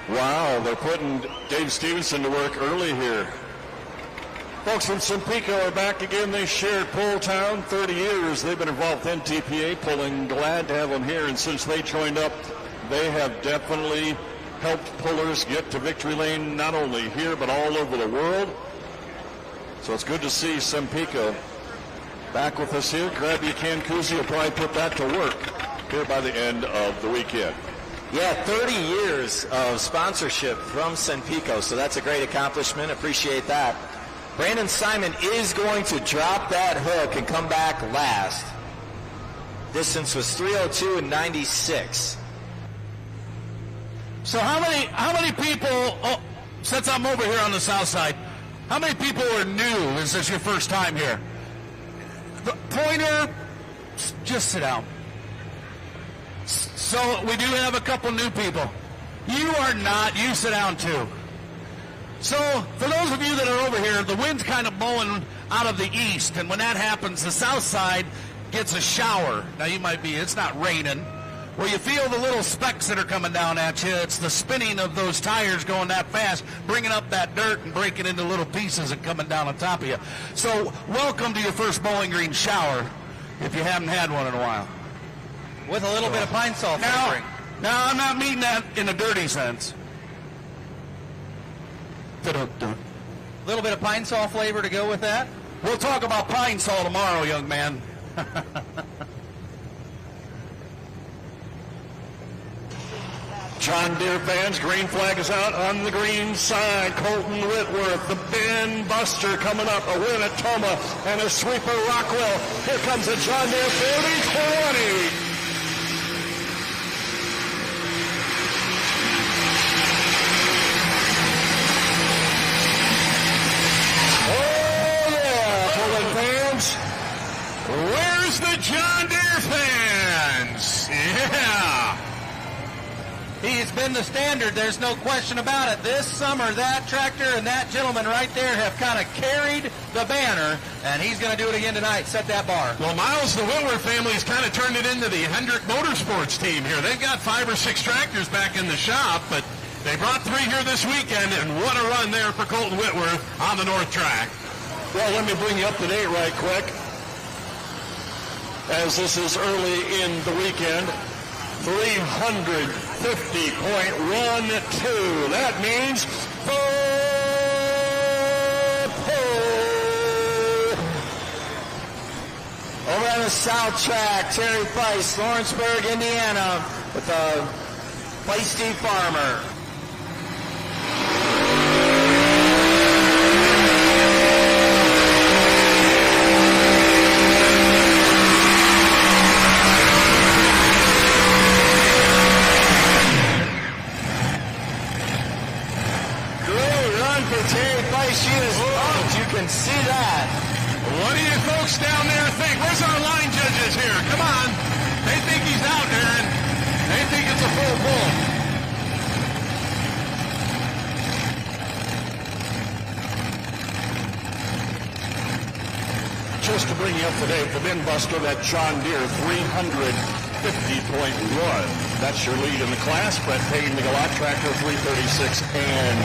Wow, they're putting Dave Stevenson to work early here. Folks from Simpico are back again. They shared Pull Town 30 years. They've been involved with NTPA pulling. Glad to have them here. And since they joined up, they have definitely helped pullers get to victory lane, not only here, but all over the world. So it's good to see Simpico back with us here. Grab your can koozie. Will probably put that to work here by the end of the weekend. Yeah, 30 years of sponsorship from Simpico, so that's a great accomplishment. Appreciate that. Brandon Simon is going to drop that hook and come back last. Distance was 3:02 and 96. So how many people, since I'm over here on the south side, how many people are new? Is this your first time here? The pointer, just sit down. So we do have a couple new people. You are not, you sit down too. So for those of you that are over here, the wind's kind of blowing out of the east, and when that happens, the south side gets a shower. Now you might be, it's not raining. Well, you feel the little specks that are coming down at you. It's the spinning of those tires going that fast, bringing up that dirt and breaking into little pieces and coming down on top of you. So welcome to your first Bowling Green shower, if you haven't had one in a while. With a little bit of pine salt flavoring. Now, I'm not meaning that in a dirty sense. A little bit of pine salt flavor to go with that? We'll talk about pine salt tomorrow, young man. John Deere fans, green flag is out on the green side. Colton Whitworth, the bin buster coming up. A win at Toma and a sweeper Rockwell. Here comes the John Deere 40-20. Where's the John Deere fans? Yeah. He's been the standard. There's no question about it. This summer, that tractor and that gentleman right there have kind of carried the banner, and he's going to do it again tonight. Set that bar. Well, Miles, the Whitworth family's kind of turned it into the Hendrick Motorsports team here. They've got 5 or 6 tractors back in the shop, but they brought 3 here this weekend, and what a run there for Colton Whitworth on the North Track. Well, let me bring you up to date right quick. As this is early in the weekend, 350.12. That means Over on the south track, Terry Price, Lawrenceburg, Indiana, with a feisty farmer. She is pumped. You can see that. What do you folks down there think? Where's our line judges here? Come on. They think he's out there, and they think it's a full pull. Just to bring you up to date, the bin buster, that John Deere 350.1. That's your lead in the class. Brett Payne, the Galot tractor, 336 and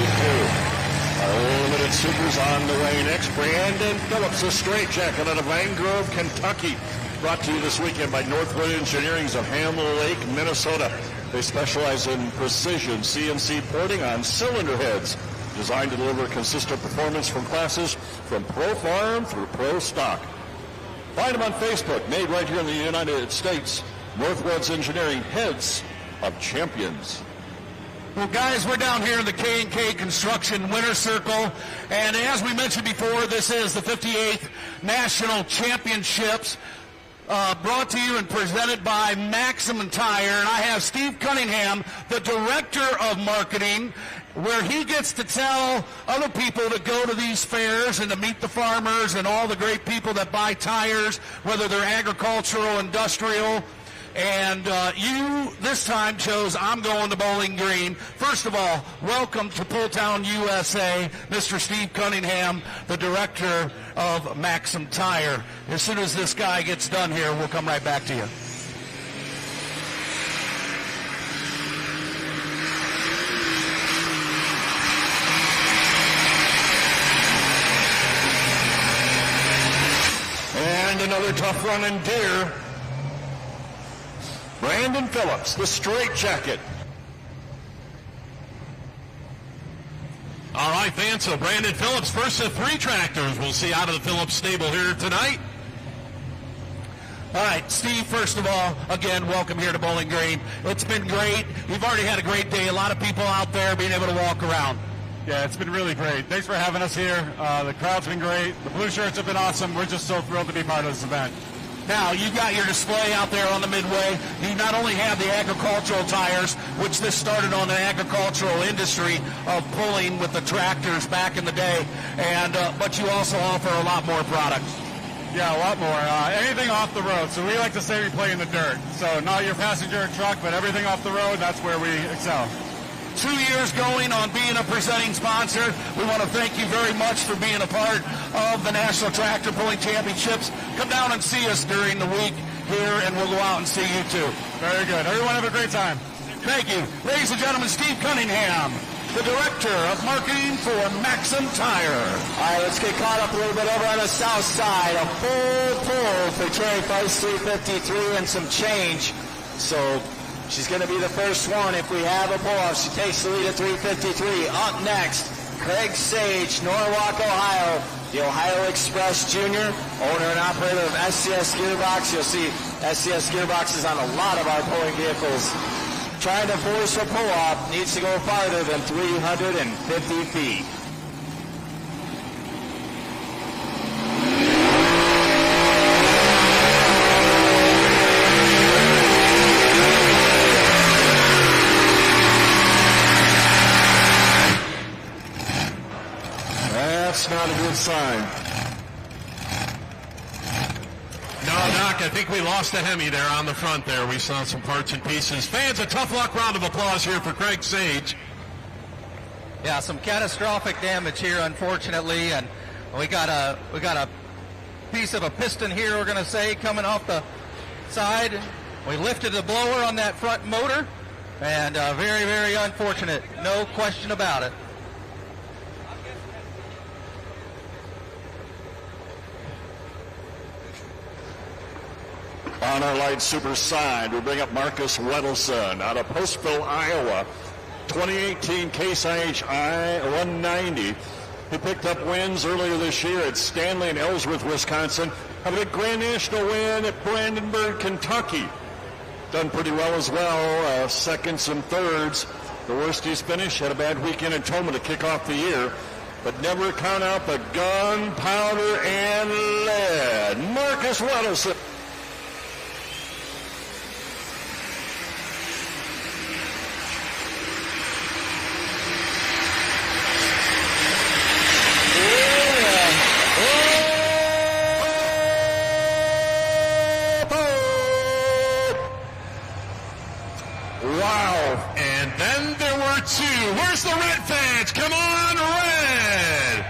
2. Our limited supers on the way next. Brandon Phillips, a straight jacket out of Vine Grove, Kentucky. Brought to you this weekend by Northwood Engineering's of Ham Lake, Minnesota. They specialize in precision CNC porting on cylinder heads, designed to deliver consistent performance from classes from Pro Farm through Pro Stock. Find them on Facebook, made right here in the United States. Northwoods Engineering, heads of champions. Well, guys, we're down here in the K&K Construction Winter Circle, and as we mentioned before, this is the 58th National Championships, brought to you and presented by Maximum Tire, and I have Steve Cunningham, the Director of Marketing, where he gets to tell other people to go to these fairs and to meet the farmers and all the great people that buy tires, whether they're agricultural, industrial. And you this time chose I'm going to Bowling Green. First of all, welcome to Pulltown, USA, Mr. Steve Cunningham, the director of Maxim Tire. As soon as this guy gets done here, we'll come right back to you. And another tough running deer. Brandon Phillips, the straight jacket. All right, fans, so Brandon Phillips, first of 3 tractors we'll see out of the Phillips stable here tonight. All right, Steve, first of all, again, welcome here to Bowling Green. It's been great. We've already had a great day. A lot of people out there being able to walk around. Yeah, it's been really great. Thanks for having us here. The crowd's been great. The blue shirts have been awesome. We're just so thrilled to be part of this event. Now, you've got your display out there on the midway. You not only have the agricultural tires, which this started on the agricultural industry of pulling with the tractors back in the day, and but you also offer a lot more products. Yeah, a lot more. Anything off the road. So we like to say we play in the dirt. So not your passenger truck, but everything off the road, that's where we excel. 2 years going on being a presenting sponsor. We want to thank you very much for being a part of the National Tractor Pulling Championships. Come down and see us during the week here, and we'll go out and see you too. Very good. Everyone have a great time. Thank you. Ladies and gentlemen, Steve Cunningham, the Director of Marketing for Maxim Tire. All right, let's get caught up a little bit over on the south side. A full pull for Terry Price, 353 and some change. So she's going to be the first one if we have a pull-off. She takes the lead at 353. Up next, Craig Sage, Norwalk, Ohio, the Ohio Express Jr., owner and operator of SCS Gearbox. You'll see SCS Gearboxes on a lot of our pulling vehicles. Trying to force a pull-off, needs to go farther than 350 feet. That's not a good sign. No, Doc, I think we lost a Hemi there on the front there. We saw some parts and pieces. Fans, a tough luck round of applause here for Craig Sage. Yeah, some catastrophic damage here, unfortunately, and we got a piece of a piston here, we're going to say, coming off the side. We lifted the blower on that front motor, and very, very unfortunate. No question about it. On our light super side, we bring up Marcus Weddleson out of Postville, Iowa. 2018 Case IH I-190. He picked up wins earlier this year at Stanley and Ellsworth, Wisconsin. Having a Grand National win at Brandenburg, Kentucky. Done pretty well as well, seconds and thirds. The worst he's finished, had a bad weekend in Toma to kick off the year. But never count out the gunpowder and lead. Marcus Weddleson. Where's the red fans? Come on, red!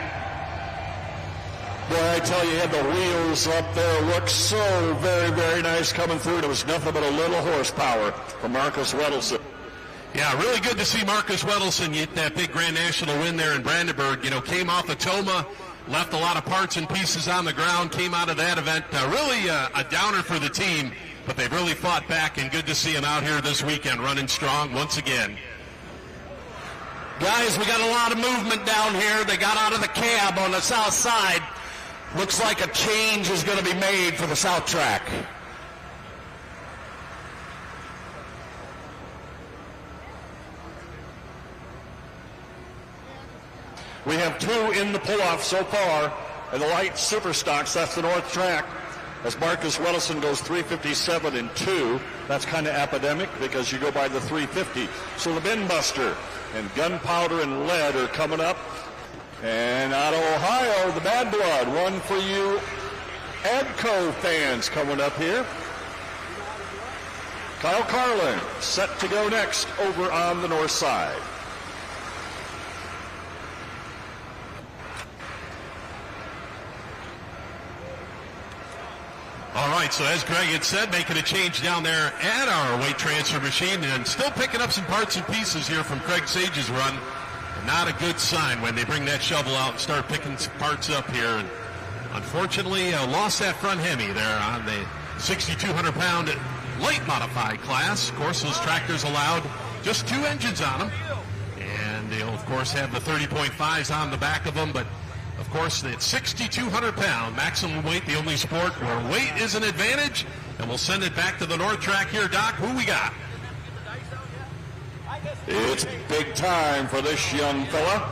Boy, I tell you, he had the wheels up there. Looked so very, very nice coming through. It was nothing but a little horsepower from Marcus Weddleson. Yeah, really good to see Marcus Weddleson get that big Grand National win there in Brandenburg. You know, came off of Toma, left a lot of parts and pieces on the ground, came out of that event. Really a downer for the team, but they've really fought back, and good to see him out here this weekend running strong once again. Guys, we got a lot of movement down here. They got out of the cab on the south side. Looks like a change is going to be made for the south track. We have 2 in the pull-off so far, and the light super stocks, that's the north track. As Marcus Weddleson goes 357 and 2, that's kind of epidemic because you go by the 350. So the bin buster and gunpowder and lead are coming up. And out of Ohio, the bad blood, one for you Adco fans coming up here. Kyle Carlin set to go next over on the north side. All right, so as Greg had said, making a change down there at our weight transfer machine and still picking up some parts and pieces here from Craig Sage's run. Not a good sign when they bring that shovel out and start picking some parts up here. And unfortunately, lost that front Hemi there on the 6,200-pound light modified class. Of course, those tractors allowed just 2 engines on them. And they'll, of course, have the 30.5s on the back of them. But, of course, it's 6,200-pound maximum weight, the only sport where weight is an advantage. And we'll send it back to the north track here. Doc, who we got? It's big time for this young fella.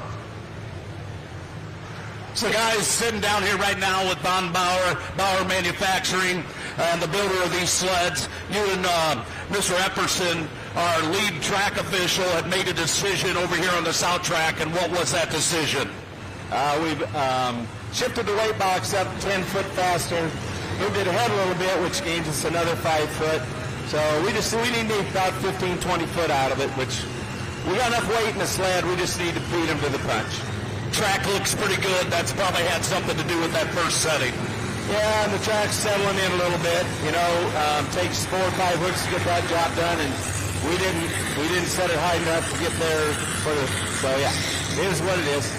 So guys sitting down here right now with Von Bauer Manufacturing, and the builder of these sleds. You and Mr. Epperson, our lead track official, have made a decision over here on the south track, and what was that decision? We've shifted the weight box up 10 foot faster, moved it ahead a little bit, which gains us another 5 foot. So we need about 15, 20 foot out of it, which we got enough weight in the sled. We just need to beat them to the punch. Track looks pretty good. That's probably had something to do with that first setting. Yeah, and the track's settling in a little bit. You know, takes 4 or 5 hooks to get that job done, and we didn't set it high enough to get there for the. So yeah, it is what it is.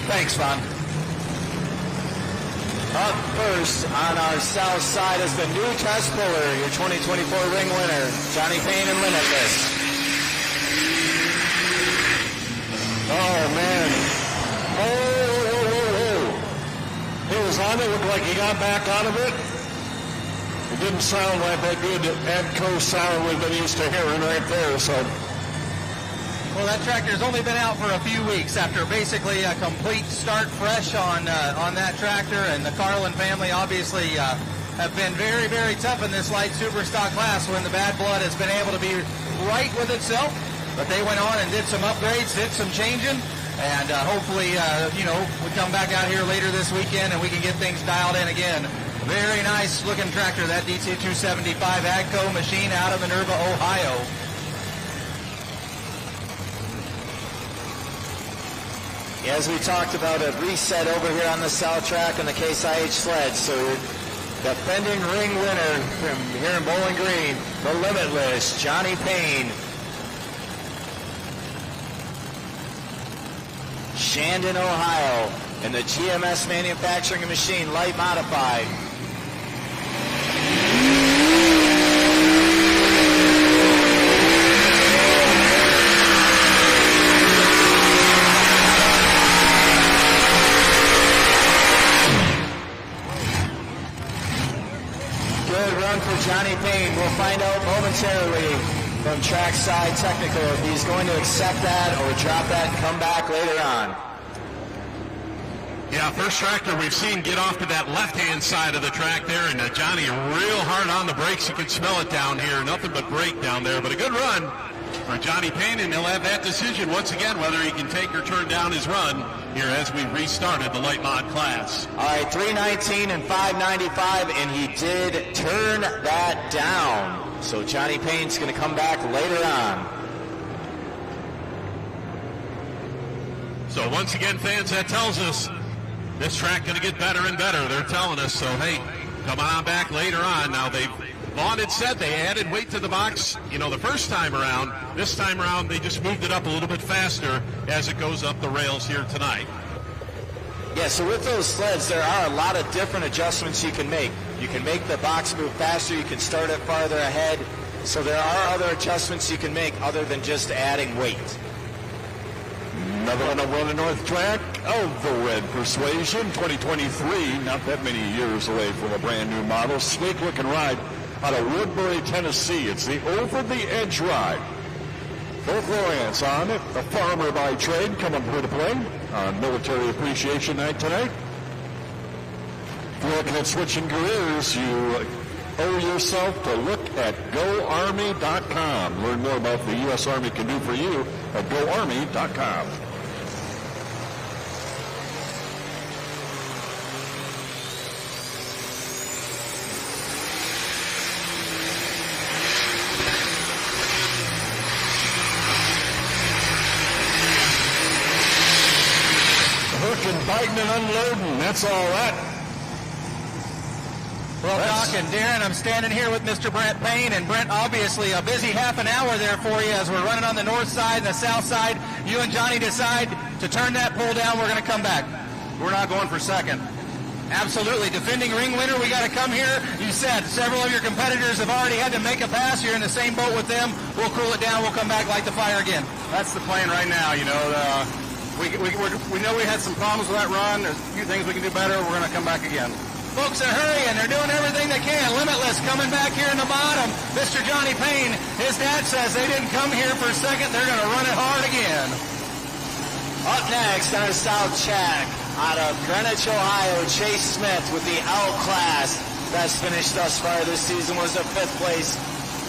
Thanks, Von. Up first on our south side is the new test puller, your 2024 ring winner, Johnny Payne and Limitless. Oh, man. He was on it, looked like he got back out of it. It didn't sound like that good ADCO sound we've been used to hearing right there, so. Well, that tractor's only been out for a few weeks after basically a complete start fresh on that tractor, and the Carlin family obviously have been very, very tough in this light super stock class when the bad blood has been able to be right with itself. But they went on and did some upgrades, did some changing, and hopefully, we come back out here later this weekend and we can get things dialed in again. Very nice looking tractor, that DC-275 AGCO machine out of Minerva, Ohio. As we talked about, a reset over here on the south track on the Case IH sled. So defending ring winner from here in Bowling Green, the Limitless, Johnny Payne. Shandon, Ohio, in the GMS Manufacturing Machine Light Modified. Johnny Payne. We'll find out momentarily from Trackside Technical if he's going to accept that or drop that and come back later on. Yeah, first tractor we've seen get off to that left-hand side of the track there, and Johnny real hard on the brakes. You can smell it down here. Nothing but brake down there, but a good run for Johnny Payne, and he'll have that decision once again whether he can take or turn down his run here as we restarted the light mod class. All right, 319 and 595, and he did turn that down. So Johnny Payne's going to come back later on. So once again, fans, that tells us this track going to get better and better. They're telling us, so hey, come on back later on. Now Vaughn had said they added weight to the box, the first time around. This time around, they just moved it up a little bit faster as it goes up the rails here tonight. Yeah, so with those sleds, there are a lot of different adjustments you can make. You can make the box move faster. You can start it farther ahead. So there are other adjustments you can make other than just adding weight. Another one over on the north track of the Red Persuasion, 2023, not that many years away from a brand new model. Sleek looking ride out of Woodbury, Tennessee. It's the Over the Edge ride. Both Lawrence on it, a farmer by trade, coming here to play on Military Appreciation Night tonight. If you're looking at switching careers, you owe yourself to look at GoArmy.com. Learn more about what the U.S. Army can do for you at GoArmy.com. unloading. That's all that. Well, Doc and Darren, I'm standing here with Mr. Brent Payne, and Brent, obviously a busy half an hour there for you as we're running on the north side and the south side. You and Johnny decide to turn that pole down. We're going to come back. We're not going for second. Absolutely. Defending ring winner, we got to come here. You said several of your competitors have already had to make a pass. You're in the same boat with them. We'll cool it down. We'll come back, light the fire again. That's the plan right now, you know. We know we had some problems with that run. There's a few things we can do better. We're going to come back again. Folks are hurrying. They're doing everything they can. Limitless coming back here in the bottom. Mr. Johnny Payne, his dad says they didn't come here for a second. They're going to run it hard again. Up next on our South track, out of Greenwich, Ohio, Chase Smith with the L class. Best finish thus far this season was a 5th place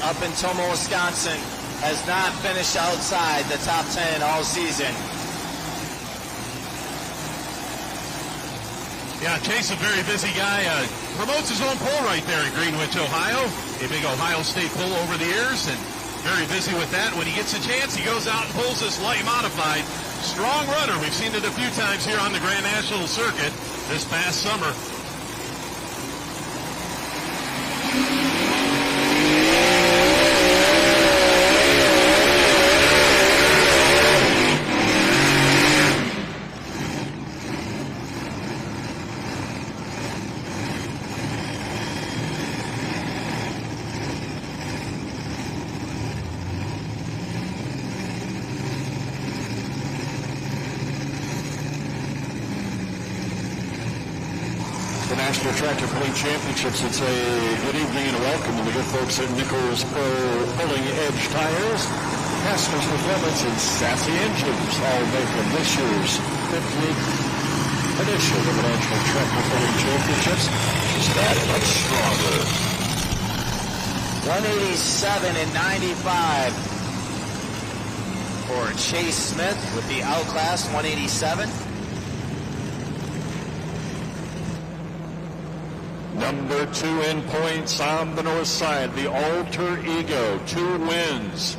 up in Tomo, Wisconsin. Has not finished outside the top 10 all season. Yeah, Chase, a very busy guy, promotes his own pole right there in Greenwich, Ohio. A big Ohio State pole over the years, and very busy with that. When he gets a chance, he goes out and pulls this light modified. Strong runner. We've seen it a few times here on the Grand National Circuit this past summer. National Tractor Pulling Championships. It's a good evening and a welcome to the good folks at Nichols Pro Pulling Edge Tires, Masters Performance, and Sassy Engines, all making this year's 50th edition of the National Tractor Pulling Championships. Just that much stronger. 187 and 95 for Chase Smith with the outclass 187. Number 2 in points on the north side, the Alter Ego, 2 wins.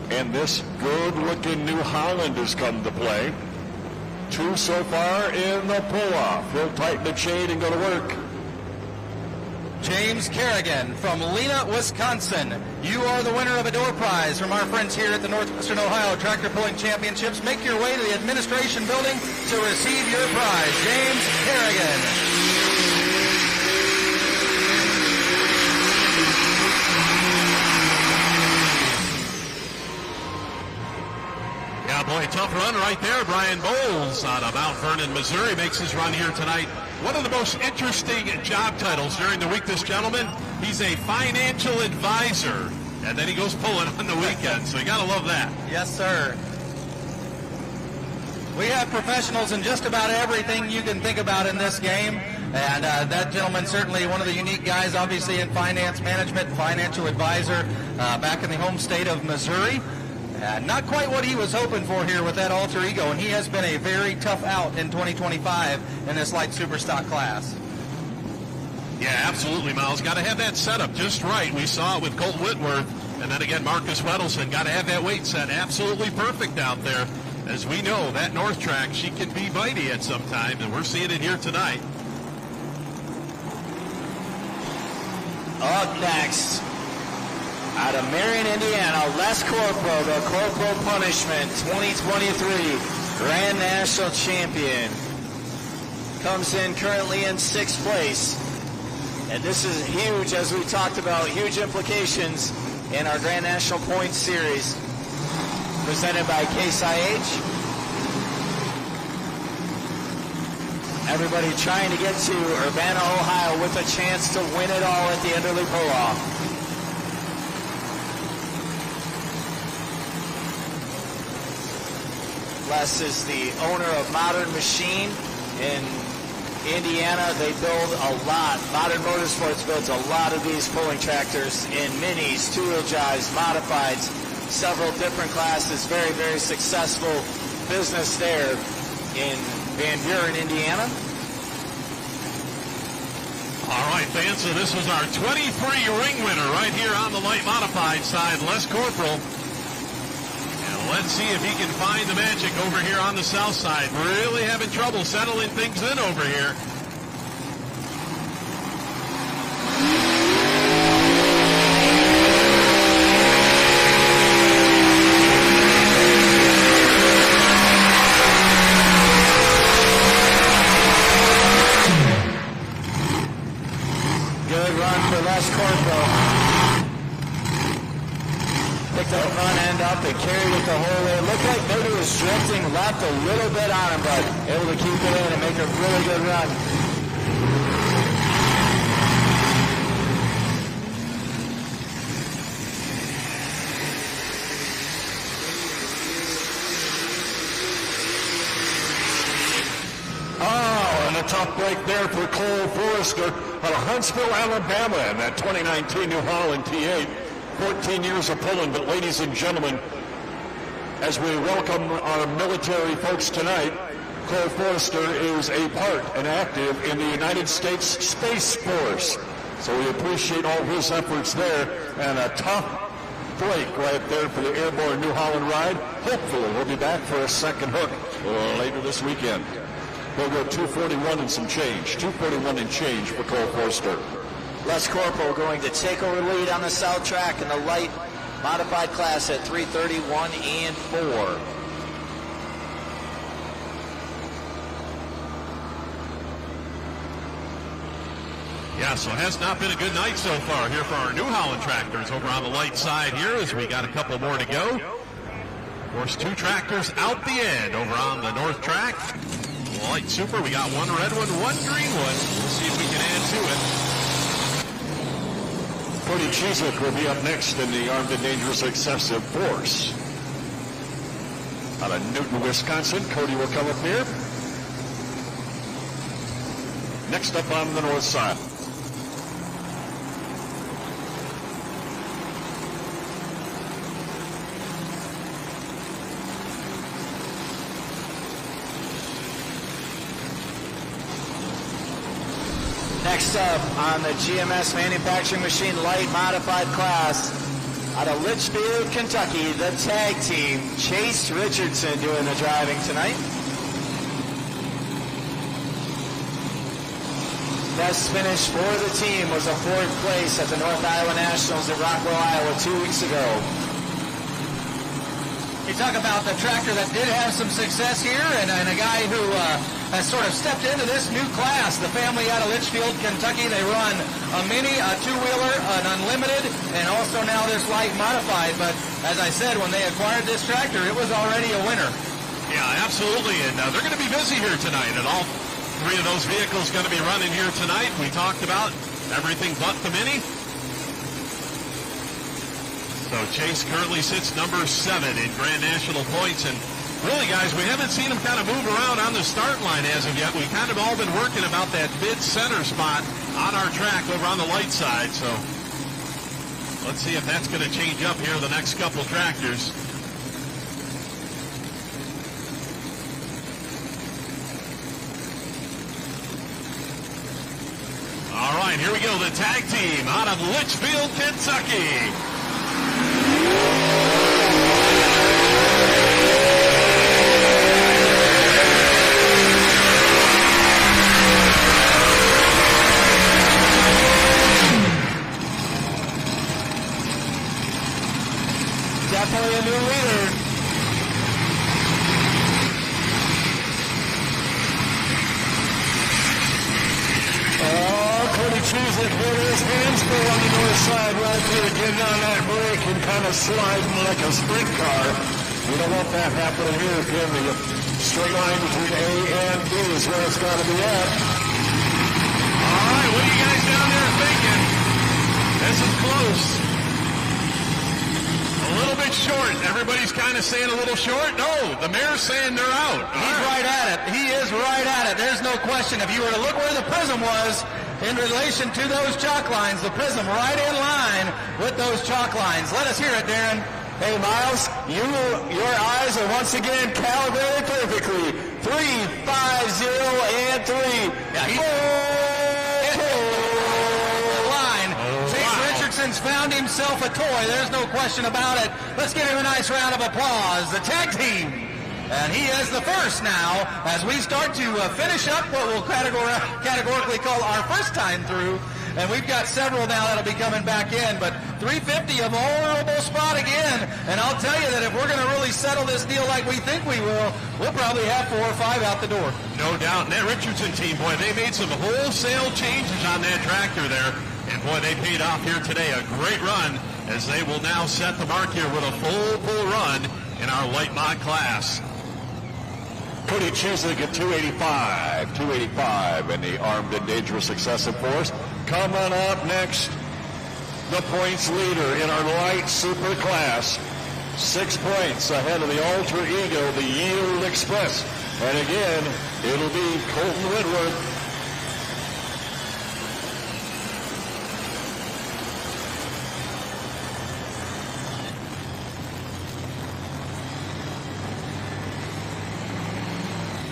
And this good-looking New Holland has come to play. 2 so far in the pull-off. He'll tighten the chain and go to work. James Kerrigan from Lena, Wisconsin. You are the winner of a door prize from our friends here at the Northwestern Ohio Tractor Pulling Championships. Make your way to the administration building to receive your prize. James Kerrigan. Yeah, boy, tough run right there. Brian Bowles out of Mount Vernon, Missouri, makes his run here tonight. One of the most interesting job titles during the week, this gentleman. He's a financial advisor, and then he goes pulling on the weekend, so you got to love that. Yes, sir. We have professionals in just about everything you can think about in this game, and that gentleman certainly one of the unique guys, obviously in finance management, financial advisor back in the home state of Missouri. Not quite what he was hoping for here with that Alter Ego, and he has been a very tough out in 2025 in this light super stock class. Yeah, absolutely, Miles. Got to have that setup just right. We saw it with Colt Whitworth, and then again, Marcus Wedelson. Got to have that weight set absolutely perfect out there. As we know, that north track, she can be mighty at some time, and we're seeing it here tonight. Up next, out of Marion, Indiana, Les Corporal, the Corporal Punishment 2023 Grand National Champion. Comes in currently in 6th place. And this is huge, as we talked about, huge implications in our Grand National Points Series. Presented by Case IH. Everybody trying to get to Urbana, Ohio with a chance to win it all at the Enderley Pull-Off. Les is the owner of Modern Machine in Indiana. They build a lot. Modern Motorsports builds a lot of these pulling tractors in minis, 2-wheel drives, modifieds, several different classes. Very, very successful business there in Van Buren, Indiana. All right, fans, so this was our 23 ring winner right here on the light modified side, Les Corporal. And Let's see if he can find the magic over here on the south side. Really having trouble settling things in over here. Good run for Les Corporal. Picked the front end up and carried it the whole way. It looked like maybe it was drifting left a little bit on him, but able to keep it in and make a really good run. Oh, and a tough break there for Cole Forrester out of Huntsville, Alabama, in that 2019 New Holland T8. 14 years of pulling, but ladies and gentlemen, as we welcome our military folks tonight, Cole Forrester is a part and active in the United States Space Force. So we appreciate all his efforts there, and a tough break right there for the airborne New Holland ride. Hopefully we'll be back for a second hook later this weekend. We'll go 241 and some change. 241 and change for Cole Forrester. Les Corporal going to take over lead on the south track in the light modified class at 3:31 and 4. Yeah, so it has not been a good night so far here for our New Holland tractors over on the light side here as we got a couple more to go. Of course, 2 tractors out the end over on the north track. Light super, we got 1 red one, 1 green one. We'll see if we can add to it. Cody Cheezick will be up next in the Armed and Dangerous Excessive Force. Out of Newton, Wisconsin, Cody will come up here. Next up on the north side. Next up on the GMS manufacturing machine light modified class, out of Litchfield, Kentucky, the tag team, Chase Richardson doing the driving tonight. Best finish for the team was a 4th place at the North Iowa Nationals at Rockwell, Iowa 2 weeks ago. You talk about the tractor that did have some success here and a guy who has sort of stepped into this new class. The family out of Litchfield, Kentucky, they run a mini, a 2-wheeler, an unlimited, and also now this light modified. But as I said, when they acquired this tractor, it was already a winner. Yeah, absolutely. And they're going to be busy here tonight. And all 3 of those vehicles going to be running here tonight. We talked about everything but the mini. So Chase currently sits number 7 in Grand National points. And really, guys, we haven't seen him kind of move around on the start line as of yet. We've kind of all been working about that mid-center spot on our track over on the light side. So let's see if that's going to change up here the next couple tractors. All right, here we go. The tag team out of Litchfield, Kentucky. Definitely a new leader. Cody Cheezick hit his hands go on the north side right there, getting on that brake and kind of sliding like a sprint car. We don't want that happening here again. The straight line between A and B is where it's got to be at. All right, what are you guys down there thinking? This is close. A little bit short. Everybody's kind of saying a little short. No, the mayor's saying they're out. He's right at it. He is right at it. There's no question. If you were to look where the prism was in relation to those chalk lines, the prism right in line with those chalk lines. Let us hear it, Darren. Hey, Miles, your eyes are once again calibrated perfectly. 3, 5, 0, and 3. Yeah, line. Chase Richardson Perkins found himself a toy. There's no question about it. Let's give him a nice round of applause. The tag team. And he is the first now as we start to finish up what we'll categorically call our first time through. And we've got several now that'll be coming back in. But 350, a vulnerable spot again. And I'll tell you that if we're going to really settle this deal like we think we will, we'll probably have 4 or 5 out the door. No doubt. And that Richardson team, boy, they made some wholesale changes on that tractor there. And boy, they paid off here today. A great run as they will now set the mark here with a full run in our light mod class. Cody Chiswick at 285 in the Armed and Dangerous Excessive Force. Coming up next, the points leader in our light super class. 6 points ahead of the alter ego, the Yield Express. And again, it'll be Colton Whitworth.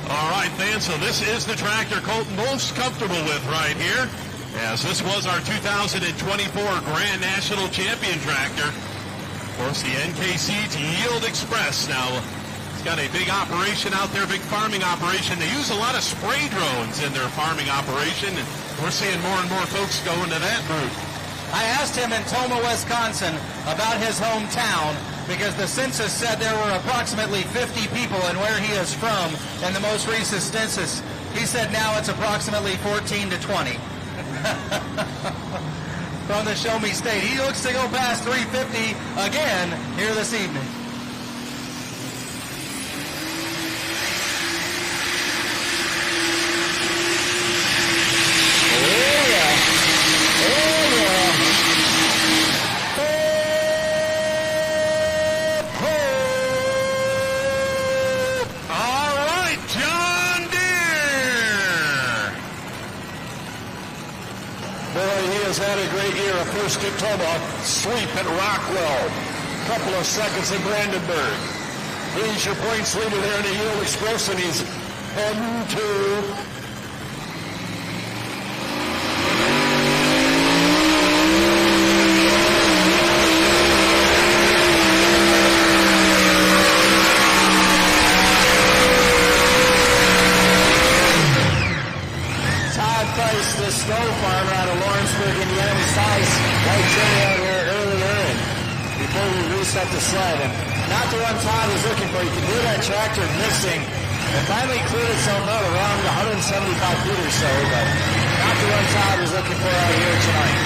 All right, fans, so this is the tractor Colton most comfortable with right here, as this was our 2024 Grand National Champion tractor. Of course, the NKC's Yield Express. Now, it's got a big operation out there, big farming operation. They use a lot of spray drones in their farming operation, and we're seeing more and more folks go into that route. I asked him in Toma, Wisconsin about his hometown because the census said there were approximately 50 people and where he is from in the most recent census. He said now it's approximately 14 to 20. From the Show Me State. He looks to go past 350 again here this evening. Had a great year. A first at Toma, sweep at Rockwell, couple of seconds at Brandenburg. He's your points leader there in the Yield Express, and he's heading to the snow farmer out of Lawrenceburg, Indiana. We saw his white Jerry out here earlier and before we reset the sled. And not the one Todd was looking for. You can hear that tractor missing. It finally cleared itself out around 175 feet or so, but not the one Todd was looking for out here tonight.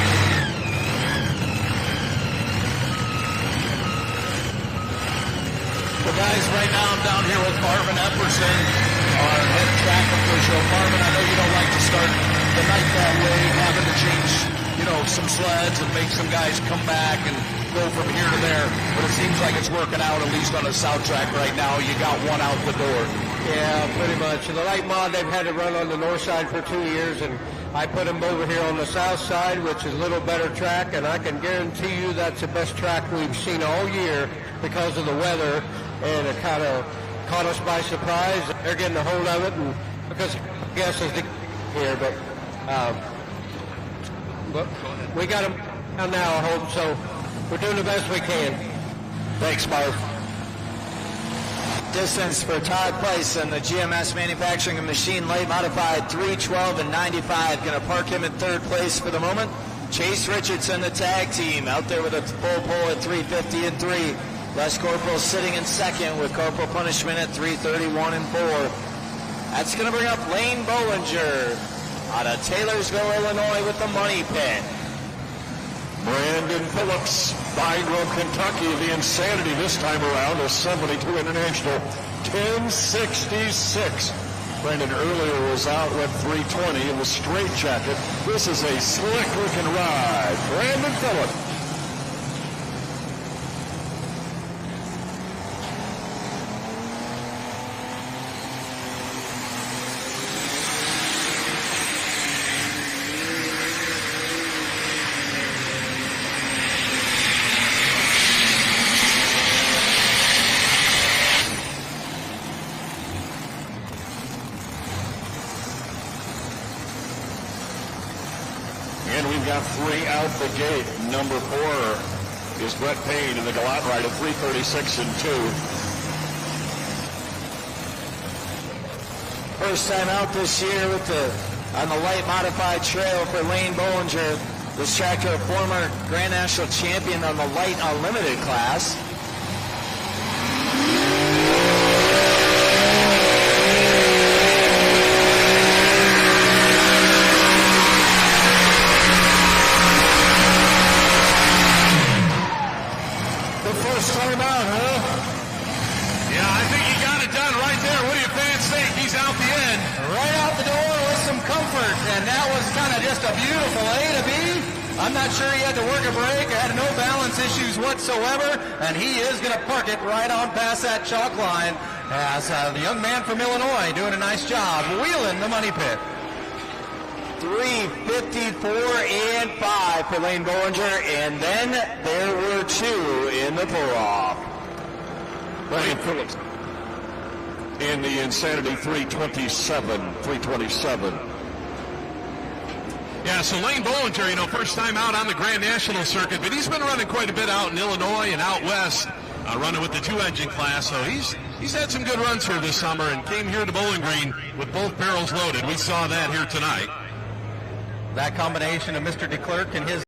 Well, guys, right now I'm down here with Marvin Epperson, our head track official. Marvin, I know you don't like to start the night that way, having to change, some sleds and make some guys come back and go from here to there. But it seems like it's working out, at least on the south track right now. You got one out the door. Yeah, pretty much. The light mod, they've had to run on the north side for 2 years, and I put them over here on the south side, which is a little better track, and I can guarantee you that's the best track we've seen all year because of the weather, and it kind of caught us by surprise. They're getting a hold of it, and because I guess is the here, but we got them now, I hope, so we're doing the best we can. Thanks, Marv. Distance for Todd Price and the GMS Manufacturing and Machine Late Modified 3:12 and 95. Going to park him in third place for the moment. Chase Richardson, the tag team, out there with a full pull at 3:50 and 3. Les Corporal sitting in second with Corporal Punishment at 3:31 and 4. That's going to bring up Lane Bollinger out of Taylorsville, Illinois with the money pit. Brandon Phillips, Byngrove, Kentucky. The insanity this time around is 72 International, 1066. Brandon earlier was out with 320 in the straight jacket. This is a slick-looking ride. Brandon Phillips. And we've got 3 out the gate. Number 4 is Brett Payne in the Galat ride at 3:36 and 2. First time out this year on the light modified trail for Lane Bollinger. This track, a former Grand National champion on the light unlimited class. The first time out, huh? Yeah, I think he got it done right there. What do you fans think? He's out the end. Right out the door with some comfort, and that was kind of just a beautiful A to B. I'm not sure he had to work a break, had no balance issues whatsoever, and he is going to park it right on past that chalk line as the young man from Illinois doing a nice job wheeling the money pit. 3:54 and 5 for Lane Bollinger, and then there were 2 in the pull-off. Brian Phillips in the Insanity 327. Yeah, so Lane Bollinger, first time out on the Grand National circuit, but he's been running quite a bit out in Illinois and out west, running with the 2-engine class. So he's had some good runs here this summer and came here to Bowling Green with both barrels loaded. We saw that here tonight. That combination of Mr. DeClerc and his